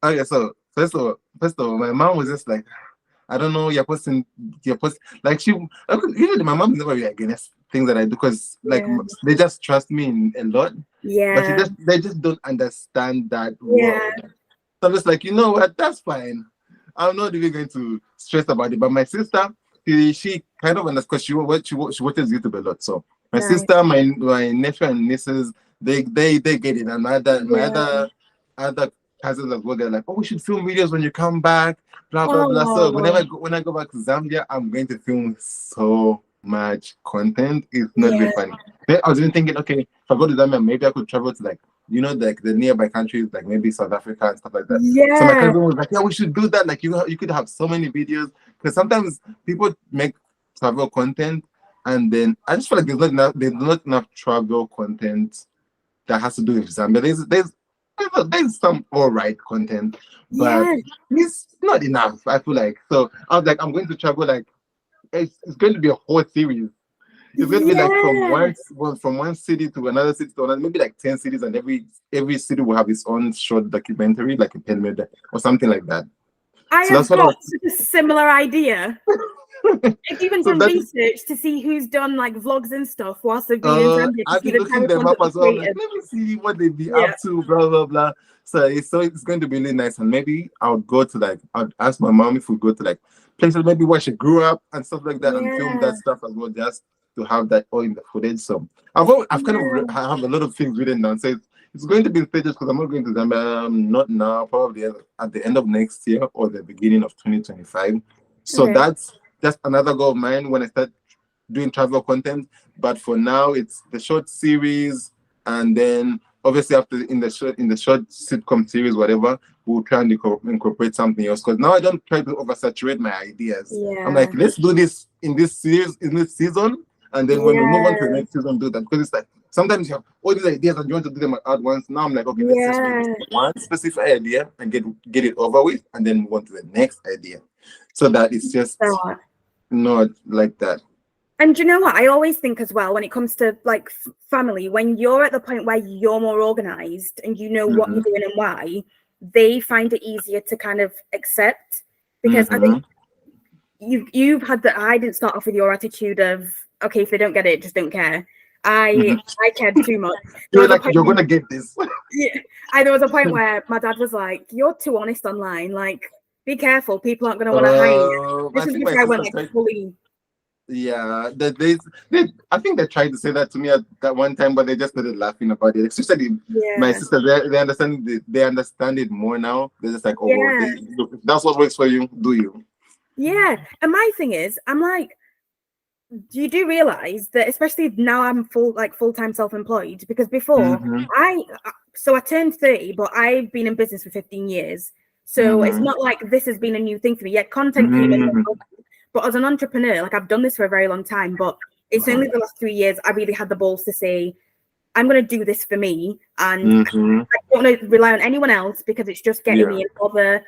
Okay, so first of all, my mom was just like, I don't know, you're posting, like, usually my mom's never really against things that I do, because like they just trust me a lot. Yeah. But they just don't understand that world. So I'm just like, you know what, that's fine. I'm not even going to stress about it. But my sister, she kind of understands, because she watches YouTube a lot. So my sister, my nephew and nieces, they get it. And my other cousins as well, they're like, oh, we should film videos when you come back, blah blah blah. So when I go back to Zambia, I'm going to film so much content. It's not really funny. Then I was even thinking, okay, if I go to Zambia, maybe I could travel to, like, like the nearby countries, like maybe South Africa and stuff like that. So my cousin was like, yeah, we should do that. Like, you could have so many videos, because sometimes people make travel content, and then I just feel like there's not enough travel content that has to do with Zambia. There's some all right content, but it's not enough, I feel like. So I was like, I'm going to travel, like, it's going to be a whole series. It's going to be like from one city to another city to another, maybe like 10 cities, and every city will have its own short documentary, like a 10-minute or something like that. I have got such a similar idea. I've even done research to see who's done like vlogs and stuff whilst they've been in Zambia. I've been looking them up as well. Like, let me see what they be up to, blah blah blah. So it's going to be really nice, and maybe I'll ask my mom if we go to like places maybe where she grew up and stuff like that, and film that stuff as well, just to have that all in the footage. So I've kind of have a lot of things written down. So it's going to be in stages, because I'm not going to Zambia, not now, probably at the end of next year or the beginning of 2025. So that's another goal of mine when I start doing travel content. But for now, it's the short series, and then obviously after in the short sitcom series, whatever, we'll try and incorporate something else. Because now I don't try to oversaturate my ideas. I'm like, let's do this in this series, in this season, and then when we move on to the next season, do that. Because it's like sometimes you have all these ideas and you want to do them at once. Now I'm like, okay, let's just do one specific idea and get it over with, and then move on to the next idea, so that it's just not like that. And do you know what I always think as well, when it comes to like family, when you're at the point where you're more organized and you know what you're doing and why, they find it easier to kind of accept. Because I think you've had that. I didn't start off with your attitude of, okay, if they don't get it, just don't care. I cared too much. You're like, you're gonna get this. There was a point where my dad was like, you're too honest online, like, be careful, people aren't going to want to hire you. This is before I went like fully. Yeah, I think they tried to say that to me at that one time, but they just started laughing about it. Especially my sister, they understand it more now. They're just like, look, if that's what works for you, do you? Yeah, and my thing is, I'm like, you do realize that, especially now I'm full-time self-employed, because before I turned 30, but I've been in business for 15 years. So it's not like this has been a new thing for me. Yet content came in. But as an entrepreneur, like, I've done this for a very long time, but it's only the last 3 years I really had the balls to say, I'm going to do this for me. And I don't want to rely on anyone else, because it's just getting me in bother.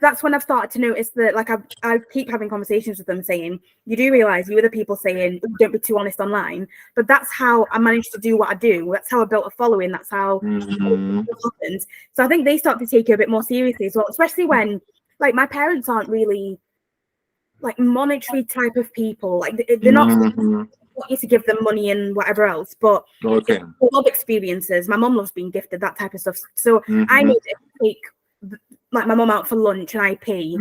that's when I've started to notice that, like, I keep having conversations with them saying, you do realize you were the people saying, don't be too honest online. But that's how I managed to do what I do. That's how I built a following. That's how it happened. So I think they start to take you a bit more seriously as well, especially when, like, my parents aren't really like monetary type of people. Like, they're not want you to give them money and whatever else, but they love experiences. My mom loves being gifted, that type of stuff. So I need to take like my mom out for lunch and I pay.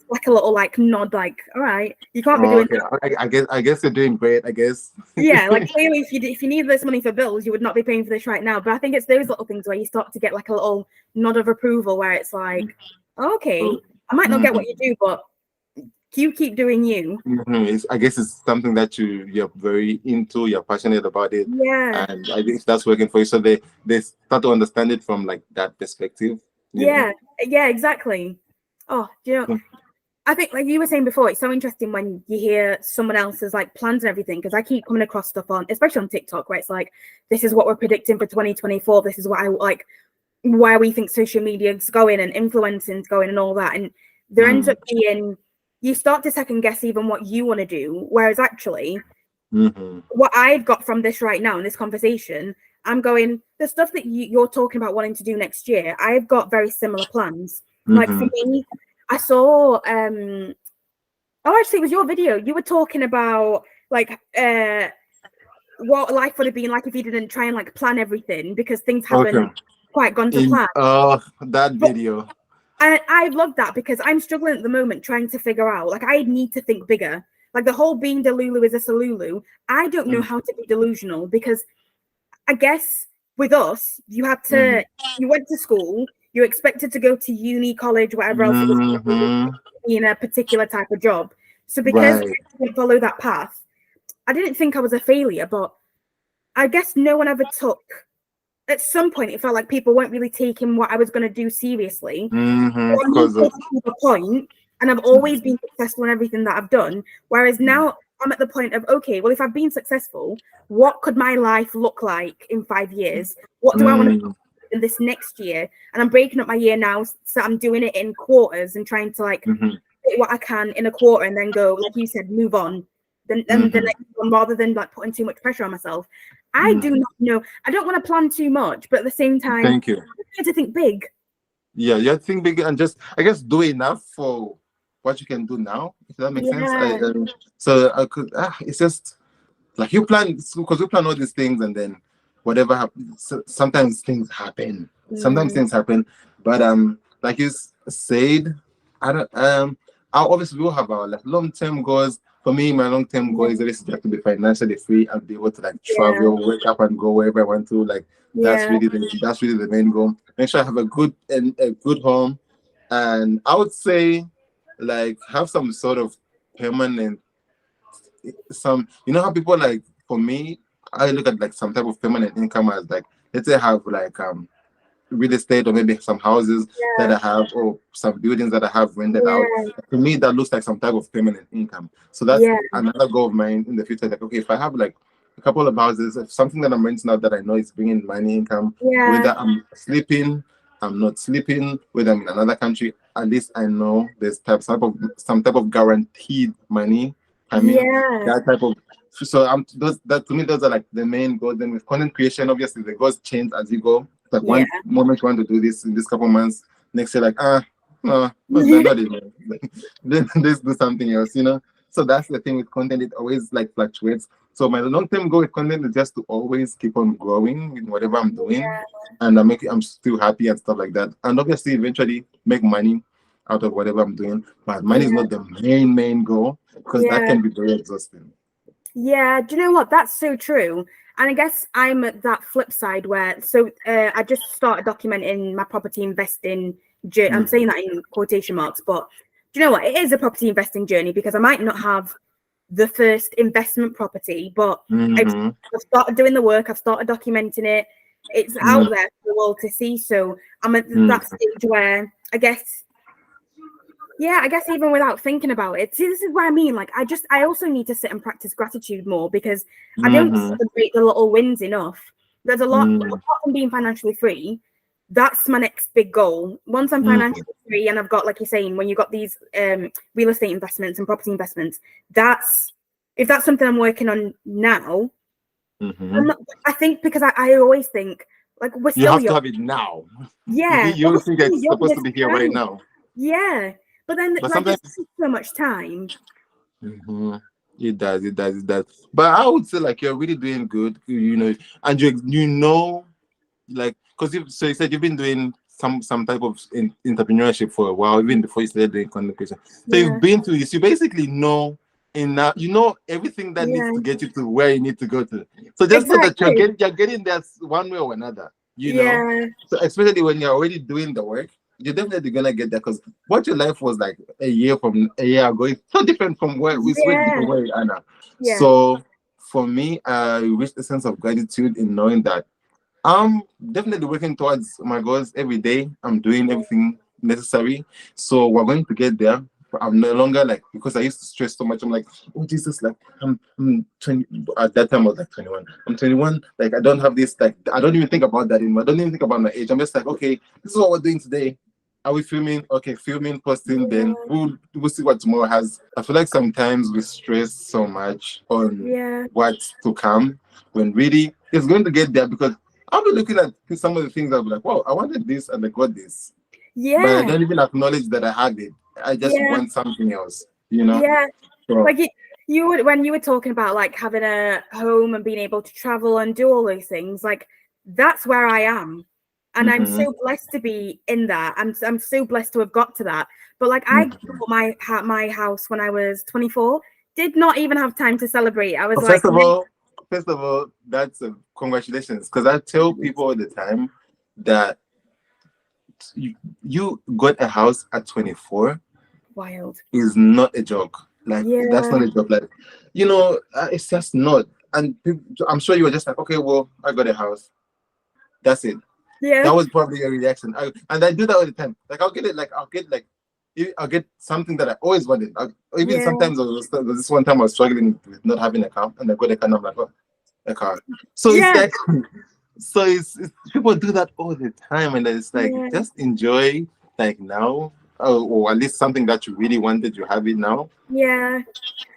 Like a little like nod, like, all right, you can't be doing that. I guess you're doing great, I guess. Yeah, like clearly if you need this money for bills, you would not be paying for this right now. But I think it's those little things where you start to get like a little nod of approval where it's like, okay, I might not get what you do, but you keep doing you. I guess it's something that you're very into, you're passionate about it. Yeah. And I think that's working for you. So they start to understand it from like that perspective. Yeah, exactly. Oh, do you know, I think like you were saying before, it's so interesting when you hear someone else's like plans and everything, because I keep coming across stuff on, especially on TikTok, where it's like, this is what we're predicting for 2024. This is what I like, where we think social media is going and influencing is going and all that. And there ends up being, you start to second guess even what you want to do. Whereas actually, what I've got from this right now in this conversation, I'm going, the stuff that you're talking about wanting to do next year, I've got very similar plans. Like for me, I saw, actually it was your video. You were talking about like what life would have been like if you didn't try and like plan everything, because things haven't quite gone to plan. That video. I love that, because I'm struggling at the moment trying to figure out, like, I need to think bigger. Like the whole being Delulu is a Salulu. I don't know how to be delusional, because I guess with us, you had to, you went to school, you're expected to go to uni, college, whatever else it was, in a particular type of job. So because I didn't follow that path, I didn't think I was a failure, but I guess no one ever took, at some point, it felt like people weren't really taking what I was going to do seriously. Because of a point, and I've always been successful in everything that I've done. Whereas now I'm at the point of, okay, well, if I've been successful, what could my life look like in 5 years? What do I want to do in this next year? And I'm breaking up my year now, so I'm doing it in quarters and trying to like do what I can in a quarter and then go, like you said, move on. The next one, rather than like putting too much pressure on myself. I do not know. I don't want to plan too much, but at the same time, thank you. I have to think big. Yeah, you have to think big and just, I guess, do enough for what you can do now. If that makes sense. So I could. It's just like you plan, because you plan all these things, and then whatever happens. So sometimes things happen. Sometimes things happen, but like you said, I don't. Obviously we will have our like long-term goals. For me, my long-term goal is basically to be financially free and be able to like travel, wake up and go wherever I want to. Like that's really the main goal. Make sure I have a good home, and I would say like have some sort of permanent, you know how people like, for me, I look at like some type of permanent income as like, let's say have like real estate, or maybe some houses that I have, or some buildings that I have rented out. To me, that looks like some type of permanent income. So that's another goal of mine in the future. Like, okay, if I have like a couple of houses, something that I'm renting out that I know is bringing money income, whether I'm sleeping, I'm not sleeping, whether I'm in another country, at least I know there's some type of guaranteed money. I mean, that type of. So to me, those are like the main goals. Then with content creation, obviously the goals change as you go. Like one moment you want to do this in this couple of months, next year like no, not even. Then let's do something else, you know. So that's the thing with content; it always like fluctuates. So my long-term goal with content is just to always keep on growing in whatever I'm doing, and I'm still happy and stuff like that. And obviously, eventually make money out of whatever I'm doing. But money is not the main goal, because that can be very exhausting. Yeah, do you know what? That's so true. And I guess I'm at that flip side where, I just started documenting my property investing journey. I'm saying that in quotation marks, but do you know what? It is a property investing journey, because I might not have the first investment property, but I've started doing the work. I've started documenting it. It's out there for the world to see. So I'm at that stage where I guess even without thinking about it, see, this is what I mean. Like, I also need to sit and practice gratitude more, because I don't celebrate the little wins enough. There's a lot, apart from being financially free, that's my next big goal. Once I'm financially free and I've got, like you're saying, when you've got these real estate investments and property investments, if that's something I'm working on now, I think, because I always think, like, we're still you have young. to have it now. Yeah. You think it's supposed to be here right now. Yeah. But then, like, sometimes it takes so much time. It does. But I would say, like, you're really doing good, and like, because you said you've been doing some type of entrepreneurship for a while, even before you started doing content creation. So you've been through this. You basically know enough. You know everything that needs to get you to where you need to go to. So just know that you're getting there one way or another. You know. So especially when you're already doing the work, you're definitely gonna get there, because what your life was like a year ago is so different from where we are now. So for me, I reached a sense of gratitude in knowing that I'm definitely working towards my goals every day. I'm doing everything necessary. So we're going to get there. I'm no longer, like, because I used to stress so much. I'm like, oh Jesus, like I'm 20. At that time I was like 21. I'm 21. Like, I don't have this. Like, I don't even think about that anymore. I don't even think about my age. I'm just like, okay, this is what we're doing today. Are we filming? Okay, filming, posting. Then we'll see what tomorrow has. I feel like sometimes we stress so much on what's to come, when really it's going to get there, because I'll be looking at some of the things. I'll be like, wow, I wanted this and I got this. But I don't even acknowledge that I had it. I just want something else, Yeah. So, like when you were talking about, like, having a home and being able to travel and do all those things, like, that's where I am. And I'm so blessed to be in that. I'm so blessed to have got to that. But, like, I bought my house when I was 24. Did not even have time to celebrate. I was first of all, that's congratulations. Because I tell people all the time that you got a house at 24. Wild. Is not a joke. Like, that's not a joke. Like, it's just not. And I'm sure you were just like, okay, well, I got a house. That's it. Yeah. That was probably your reaction. And I do that all the time. Like, I'll get something that I always wanted. Sometimes there was this one time I was struggling with not having a car, and I got a car, and I'm like, oh, a car. So it's like, it's people do that all the time, and it's like, just enjoy, like, now, or at least something that you really wanted, you have it now. Yeah.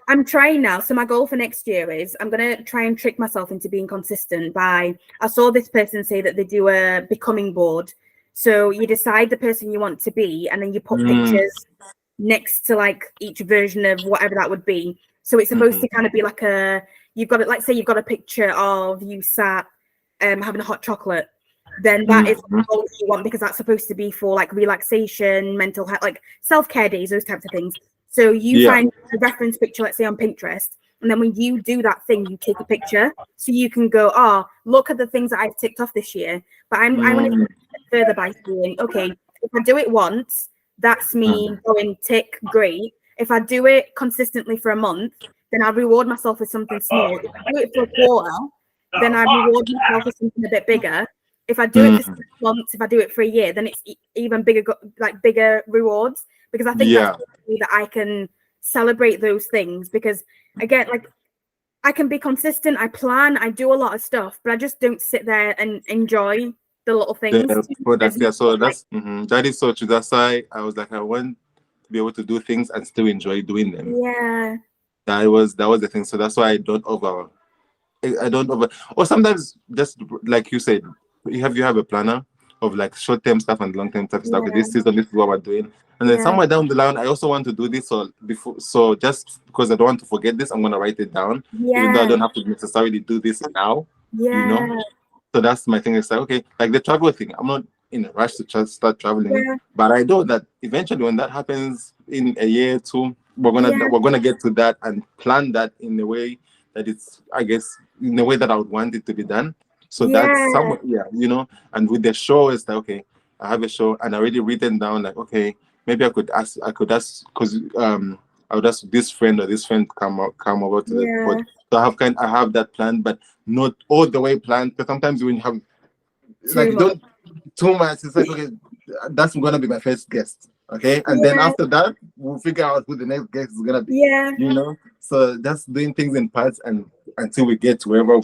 I'm trying now. So my goal for next year is I'm going to try and trick myself into being consistent I saw this person say that they do a becoming board. So you decide the person you want to be, and then you put pictures next to, like, each version of whatever that would be. So it's supposed to kind of be like you've got it, like, say you've got a picture of you sat having a hot chocolate. Then that is the goal you want, because that's supposed to be for, like, relaxation, mental health, like self-care days, those types of things. So you find a reference picture, let's say on Pinterest, and then when you do that thing, you take a picture, so you can go, oh, look at the things that I've ticked off this year. But I want to further by saying, okay, if I do it once, that's me going tick, great. If I do it consistently for a month, then I reward myself with something small. If I do it for a quarter, then I reward myself with something a bit bigger. If I do it for 6 months, if I do it for a year, then it's even bigger, like bigger rewards. Because I think that's the way that I can celebrate those things. Because again, like, I can be consistent, I plan, I do a lot of stuff, but I just don't sit there and enjoy the little things. So that is so true. That's why I was like, I want to be able to do things and still enjoy doing them. Yeah. That was the thing. So that's why I don't or sometimes, just like you said, you have a planner of, like, short-term stuff and long-term stuff. Like, this season, this is what we're doing, and then somewhere down the line, I also want to do this, or before. So just because I don't want to forget this, I'm gonna write it down, even though I don't have to necessarily do this now. So that's my thing. It's like, okay, like the travel thing, I'm not in a rush to start traveling, but I know that eventually, when that happens in a year or two, we're gonna get to that and plan that in a way that it's, I guess, in a way that I would want it to be done. So that's somewhat, and with the show, it's like, okay, I have a show and I already written down, like, okay, maybe I could ask, because I would ask this friend or this friend come over to the pod. So I have that plan, but not all the way planned, because sometimes when you have too much, it's like, okay, that's gonna be my first guest. Okay, and then after that, we'll figure out who the next guest is gonna be. So that's doing things in parts, and until we get to whatever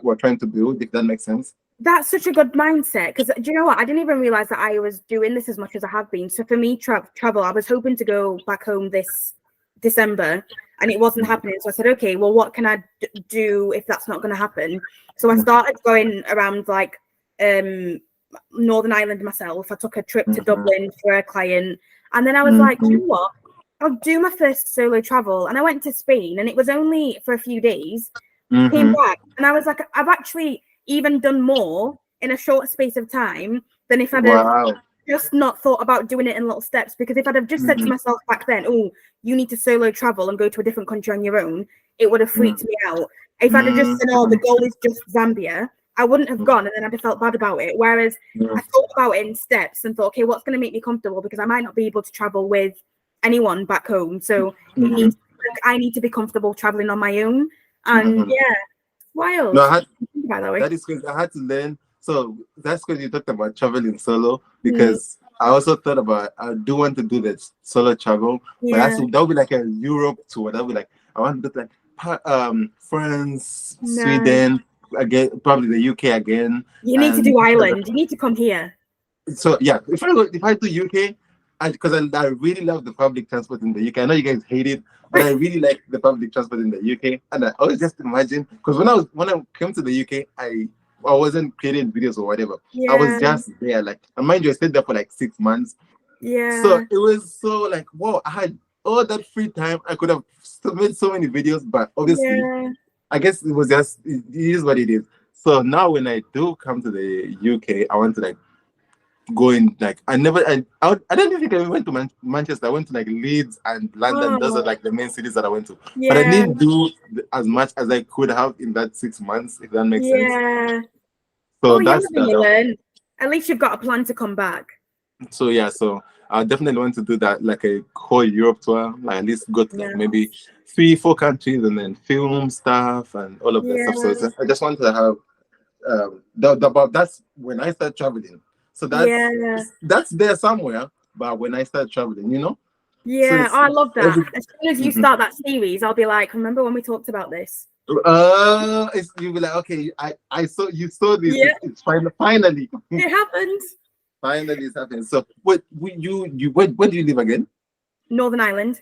we're trying to build, if that makes sense. That's such a good mindset, because do you know what? I didn't even realize that I was doing this as much as I have been. So for me, travel, I was hoping to go back home this December, and it wasn't happening. So I said, okay, well, what can I do if that's not going to happen? So I started going around like Northern Ireland myself. I took a trip to Dublin for a client, and then I was like, you know what? I'll do my first solo travel, and I went to Spain, and it was only for a few days. Came back, and I was like, I've actually even done more in a short space of time than if I'd have just not thought about doing it in little steps. Because if I'd have just said to myself back then, oh, you need to solo travel and go to a different country on your own, it would have freaked me out. If I'd have just said, oh, the goal is just Zambia, I wouldn't have gone, and then I'd have felt bad about it. Whereas I thought about it in steps and thought, okay, what's going to make me comfortable? Because I might not be able to travel with anyone back home. So I need to be comfortable traveling on my own. And wild. No, that is because I had to learn. So that's because you talked about traveling solo, because I also thought about, I do want to do this solo travel, but that would be like a Europe tour. That would be like, I want to do like France, Sweden, again, probably the UK again. You need to do Ireland. You need to come here. So yeah, if I do UK, because I really love the public transport in the UK. I know you guys hate it, but I really like the public transport in the UK. And I always just imagine, because when I came to the UK, I wasn't creating videos or whatever. I was just there, like, and mind you, I stayed there for like 6 months. Yeah. So it was so like, wow, I had all that free time. I could have made so many videos, but obviously, I guess it was just, it is what it is. So now when I do come to the UK, I want to like going, like, I don't think I went to Manchester. I went to like Leeds and London. Those are like the main cities that I went to. But I didn't do as much as I could have in that 6 months, if that makes sense. So that's that. Learn. At least you've got a plan to come back. So yeah, so I definitely want to do that, like a whole Europe tour, like at least go to like maybe 3-4 countries and then film stuff and all of that stuff. So I just want to have that's when I start traveling. So that's there somewhere, but when I start traveling, you know? Yeah, so I love that. As soon as you start that series, I'll be like, remember when we talked about this? You'll be like, okay, I saw this. It's finally. It happened. Finally, it's happening. So, where do you live again? Northern Ireland.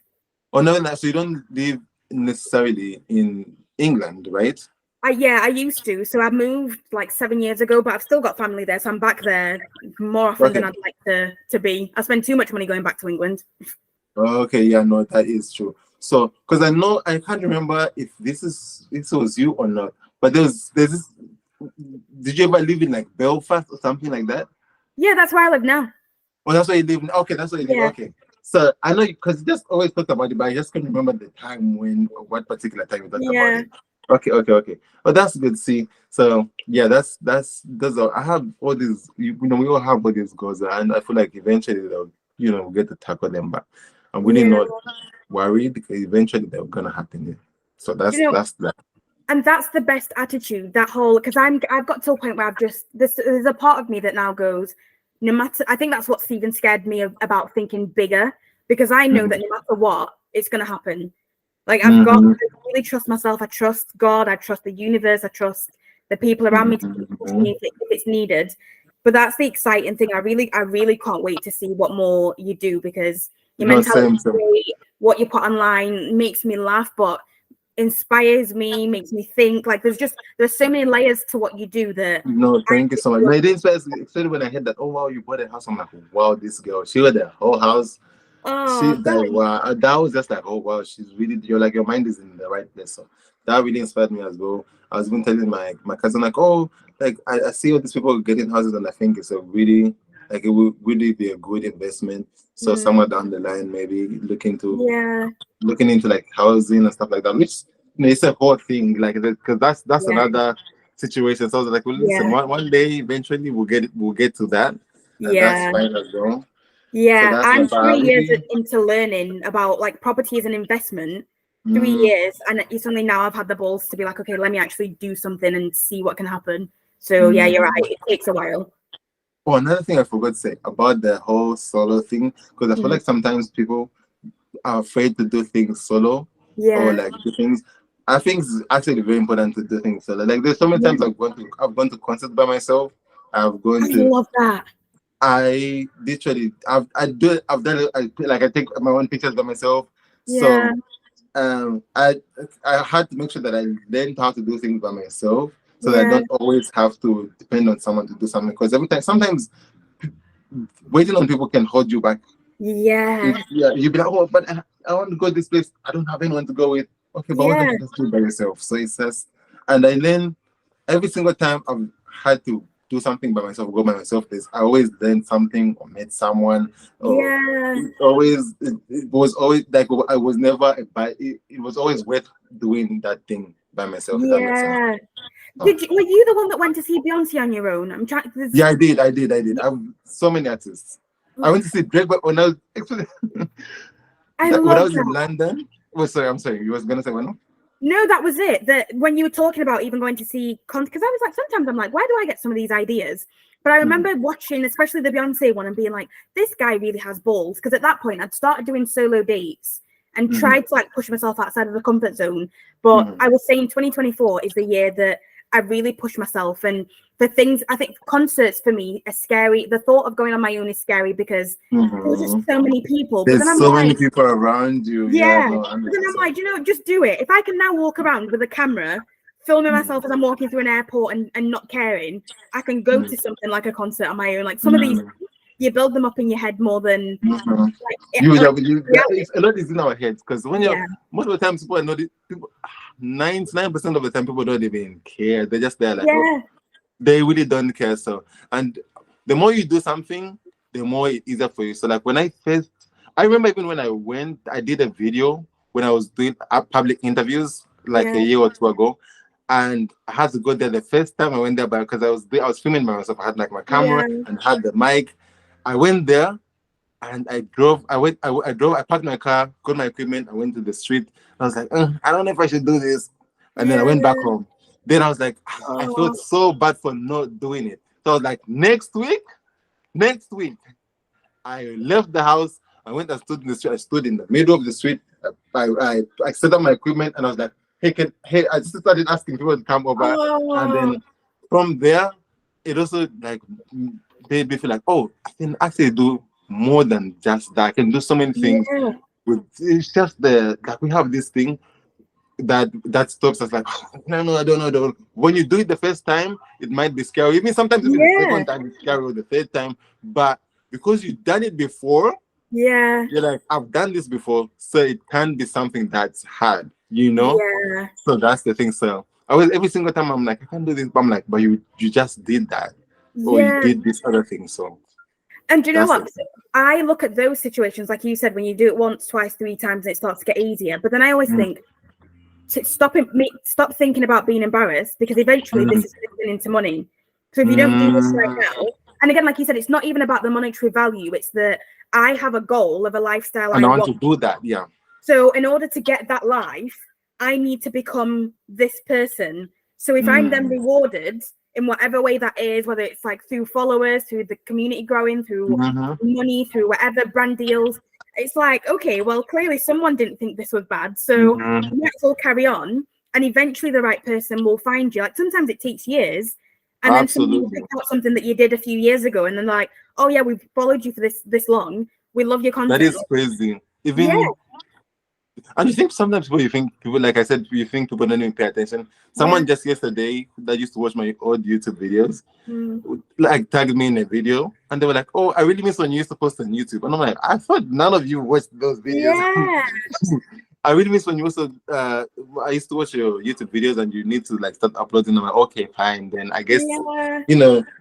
Oh no, so you don't live necessarily in England, right? I used to. So I moved like 7 years ago, but I've still got family there. So I'm back there more often than I'd like to be. I spend too much money going back to England. Okay, yeah, no, that is true. So, because I can't remember if this was you or not, but there's this. Did you ever live in like Belfast or something like that? Yeah, that's where I live now. Oh, that's where you live. Okay, that's where you live. Okay. So I know because you just always talked about it, but I just can't remember the time what particular time you talked about it. Okay. Oh, that's good. See, so yeah, that's all. I have all these. We all have all these goals, and I feel like eventually they'll get to tackle them. But I'm really not worried because eventually they're gonna happen. So that's that. And that's the best attitude. That whole, because I've got to a point where there's a part of me that now goes, no matter. I think that's what's even scared me about thinking bigger, because I know that no matter what, it's gonna happen. Like I really trust myself. I trust God. I trust the universe. I trust the people around me to me if it's needed. But that's the exciting thing. I really can't wait to see what more you do, because your mentality, what you put online makes me laugh, but inspires me, makes me think. Like there's so many layers to what you do that. No, thank you so much. It inspires me, especially when I heard that, oh wow, you bought a house. I'm like, wow, this girl, she got the whole house. That was just like, oh wow, your mind is in the right place. So that really inspired me as well. I was even telling my cousin, like, oh, like I see all these people getting houses, and I think it's a really, like, it would really be a good investment. So somewhere down the line, maybe looking into like housing and stuff like that, which it's a whole thing, like, because that's another situation. So I was like, well, listen, one day eventually we'll get to that. That's fine as well. Yeah, so I'm 3 years into learning about like property as an investment. 3 years, and it's only now I've had the balls to be like, okay, let me actually do something and see what can happen. So yeah, you're right. It takes a while. Oh, another thing I forgot to say about the whole solo thing, because I feel like sometimes people are afraid to do things solo or like do things. I think it's actually very important to do things solo. Like there's so many times I've gone to concerts by myself. I've I gone to love that. I literally I've done it. I take my own pictures by myself. Yeah. So I had to make sure that I learned how to do things by myself, so that I Yeah. don't always have to depend on someone to do something. Because sometimes waiting on people can hold you back. Yeah. Yeah, you'd be like, oh, but I want to go this place. I don't have anyone to go with. Okay, but why don't Yeah. you just do it by yourself? So it's just, and I learn every single time I've had to do something by myself, go by myself. I always learned something or met someone, or Yeah. it was always like I was never it was always worth doing that thing by myself. If that makes sense. Yeah. Oh. Were you the one that went to see Beyonce on your own? I'm trying. Yeah, I did. I've so many artists. I went to see Drake, but when I was actually I when I love was in that. London. Oh, sorry, I'm sorry. You was gonna say what? No, that was it. That when you were talking about even going to see because I was like, sometimes I'm like, why do I get some of these ideas? But I remember watching, especially the Beyonce one, and being like, this guy really has balls. Because at that point, I'd started doing solo dates and tried to like push myself outside of the comfort zone. But I was saying 2024 is the year that I really push myself. And the things, I think concerts for me are scary. The thought of going on my own is scary because there's just so many people. But then There's I'm so like, many people around you. Yeah, yeah. no, But then I'm 100%. like, you know, just do it. If I can now walk around with a camera, filming myself as I'm walking through an airport and not caring, I can go to something like a concert on my own. Like some of these, you build them up in your head more than a lot is in our heads because when you're yeah. most of the time people are not people 99% of the time people don't even care. They're just there like Yeah. they really don't care. So and the more you do something, the more it's easier for you. So like when I remember even when I did a video when I was doing public interviews like a year or two ago, and I had to go there the first time I went there because I was filming by myself. I had like my camera and had the mic. I went there and I drove. I parked my car, got my equipment. I went to the street. I was like, I don't know if I should do this. And then I went back home. Then I was like, I felt so bad for not doing it. So I was like, next week, I left the house. I went and stood in the street. I stood in the middle of the street. I set up my equipment and I was like, hey, I just started asking people to come over. And then from there, it also like made me feel like, oh, I can actually do more than just that. I can do so many things. It's just like we have this thing that stops us like, no, I don't know. When you do it the first time, it might be scary. Even sometimes even the second time it's scary or the third time. But because you've done it before, you're like, I've done this before, so it can't be something that's hard, you know? So that's the thing. So every single time I'm like, I can't do this, but I'm like, but you just did that. Or you did this other thing. So and do you know what? I look at those situations, like you said, when you do it once, twice, 3 times, and it starts to get easier. But then I always think, stop thinking about being embarrassed, because eventually this is turning into money. So if you don't do this right now, and again, like you said, it's not even about the monetary value. It's that I have a goal of a lifestyle and I want to do that. Yeah. So in order to get that life, I need to become this person. So if I'm then rewarded in whatever way that is, whether it's like through followers, through the community growing, through money, through whatever brand deals, it's like, okay, well, clearly someone didn't think this was bad. So you might as well carry on. And eventually the right person will find you. Like sometimes it takes years. And then somebody will pick out something that you did a few years ago. And then like, oh yeah, we've followed you for this long. We love your content. That is crazy. And you think sometimes people, like I said, you think people don't even pay attention. Someone just yesterday that used to watch my old YouTube videos, like tagged me in a video, and they were like, "Oh, I really miss when you used to post on YouTube." And I'm like, I thought none of you watched those videos. I really miss when you also. I used to watch your YouTube videos, and you need to like start uploading them. Like, okay, fine. Then I guess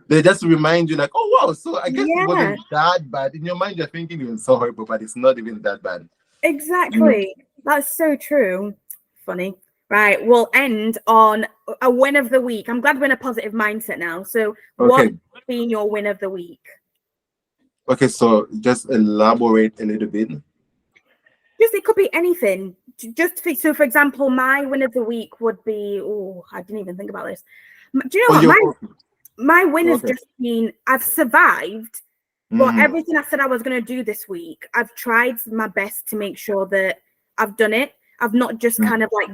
they just remind you, like, oh wow, so I guess it wasn't that bad. In your mind, you're thinking it was so horrible, but it's not even that bad. Exactly. That's so true. Funny. Right. We'll end on a win of the week. I'm glad we're in a positive mindset now. So what's been your win of the week? Okay, so just elaborate a little bit. It could be anything. So for example, my win of the week would be, I didn't even think about this. Do you know what? My win has just been, I've survived. But everything I said I was going to do this week, I've tried my best to make sure that I've done it. I've not just kind of like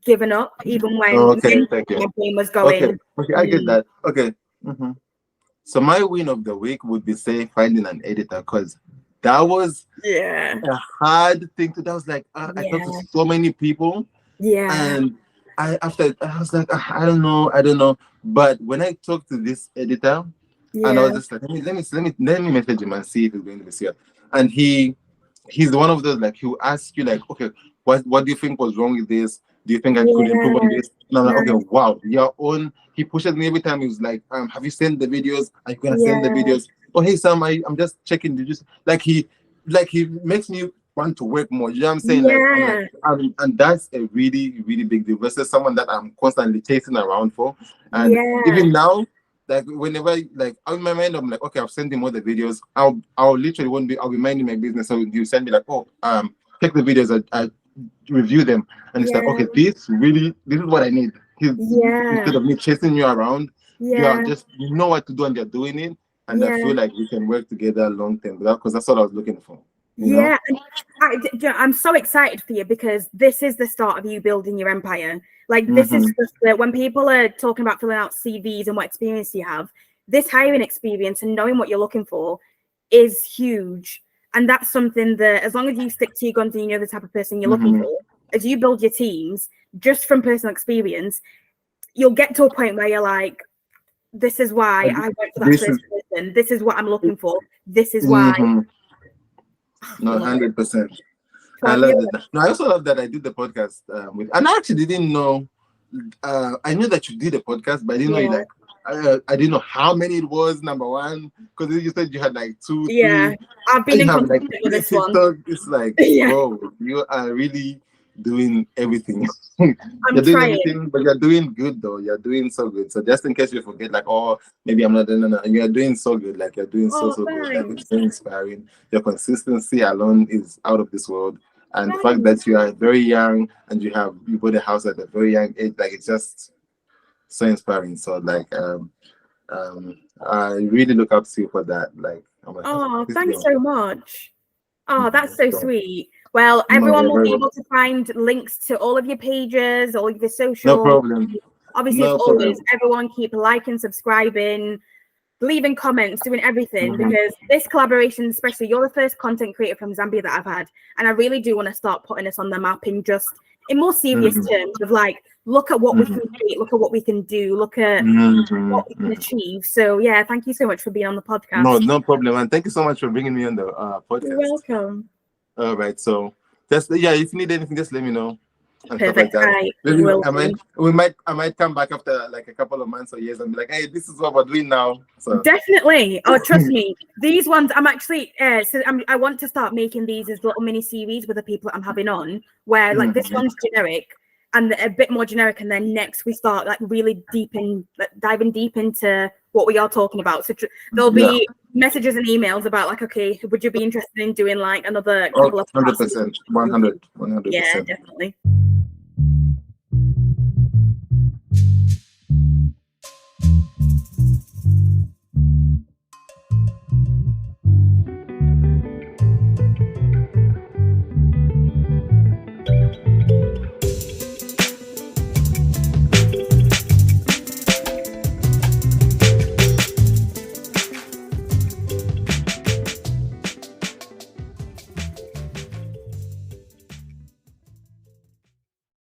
given up, even when Okay, thank you. my brain was going. Okay, I get that. Okay. So my win of the week would be, say, finding an editor, because that was Yeah. a hard thing to do. I was like, I talked to so many people, and I was like, I don't know. But when I talked to this editor, and I was just like, let me message him and see if he's going to be here. And he's one of those, like, he'll ask you, like, okay, what do you think was wrong with this? Do you think I could improve on this? And I'm like, okay, wow, your own. He pushes me every time. He was like, have you sent the videos? Are you gonna send the videos? Oh, hey Sam, I'm just checking. Did you he makes me want to work more. You know what I'm saying? And that's a really, really big deal versus someone that I'm constantly chasing around for. And even now, like, whenever, like, in my mind, I'm like, okay, I've sent him all the videos. I'll literally I'll be minding my business. So he'll send me like, oh, check the videos. I review them, and it's like, okay, this is what I need. Instead of me chasing you around, you know what to do and you're doing it. And I feel like we can work together long term, because that's what I was looking for. You know? I'm so excited for you, because this is the start of you building your empire. Like, this is just when people are talking about filling out CVs and what experience you have, this hiring experience and knowing what you're looking for is huge. And that's something that, as long as you stick to your guns and you know the type of person you're looking for, as you build your teams, just from personal experience, you'll get to a point where you're like, this is why I went for that first person. This is what I'm looking for. This is why. No, 100%. I love that. No, I also love that I did the podcast with, and I actually didn't know. I knew that you did a podcast, but I didn't know you, like. I didn't know how many it was. Number one, because you said you had like 2, 3. I've been in contact with this one. It's like, bro, you are really doing everything. You're doing everything, but you're doing good though. You're doing so good. So just in case you forget, like, oh, maybe I'm not. No. You're doing so good. Like, you're doing so good. Like, it's very inspiring. Your consistency alone is out of this world. And the fact that you are very young and you bought a house at a very young age, like, it's just so inspiring. So, like, I really look up to you for that. Like, I'm like, thanks so much. That's so sweet. Well, everyone will be able to find links to all of your pages, all of your social. No problem. Obviously, as always, everyone keep liking, subscribing, leaving comments, doing everything, because this collaboration, especially, you're the first content creator from Zambia that I've had, and I really do want to start putting us on the map in more serious terms of, like, look at what we can create, look at what we can do, look at what we can achieve. So yeah, thank you so much for being on the podcast. No problem, and thank you so much for bringing me on the podcast. You're welcome. All right, so if you need anything, just let me know. Perfect. Like I might come back after like a couple of months or years and be like, hey, this is what we're doing now. So definitely. Oh, trust me, these ones I'm actually I want to start making these as little mini series with the people that I'm having on, where like this one's generic and a bit more generic, and then next we start like really diving deep into what we are talking about. So there'll be messages and emails about like, okay, would you be interested in doing like another couple of 100%, 100%. Yeah, definitely.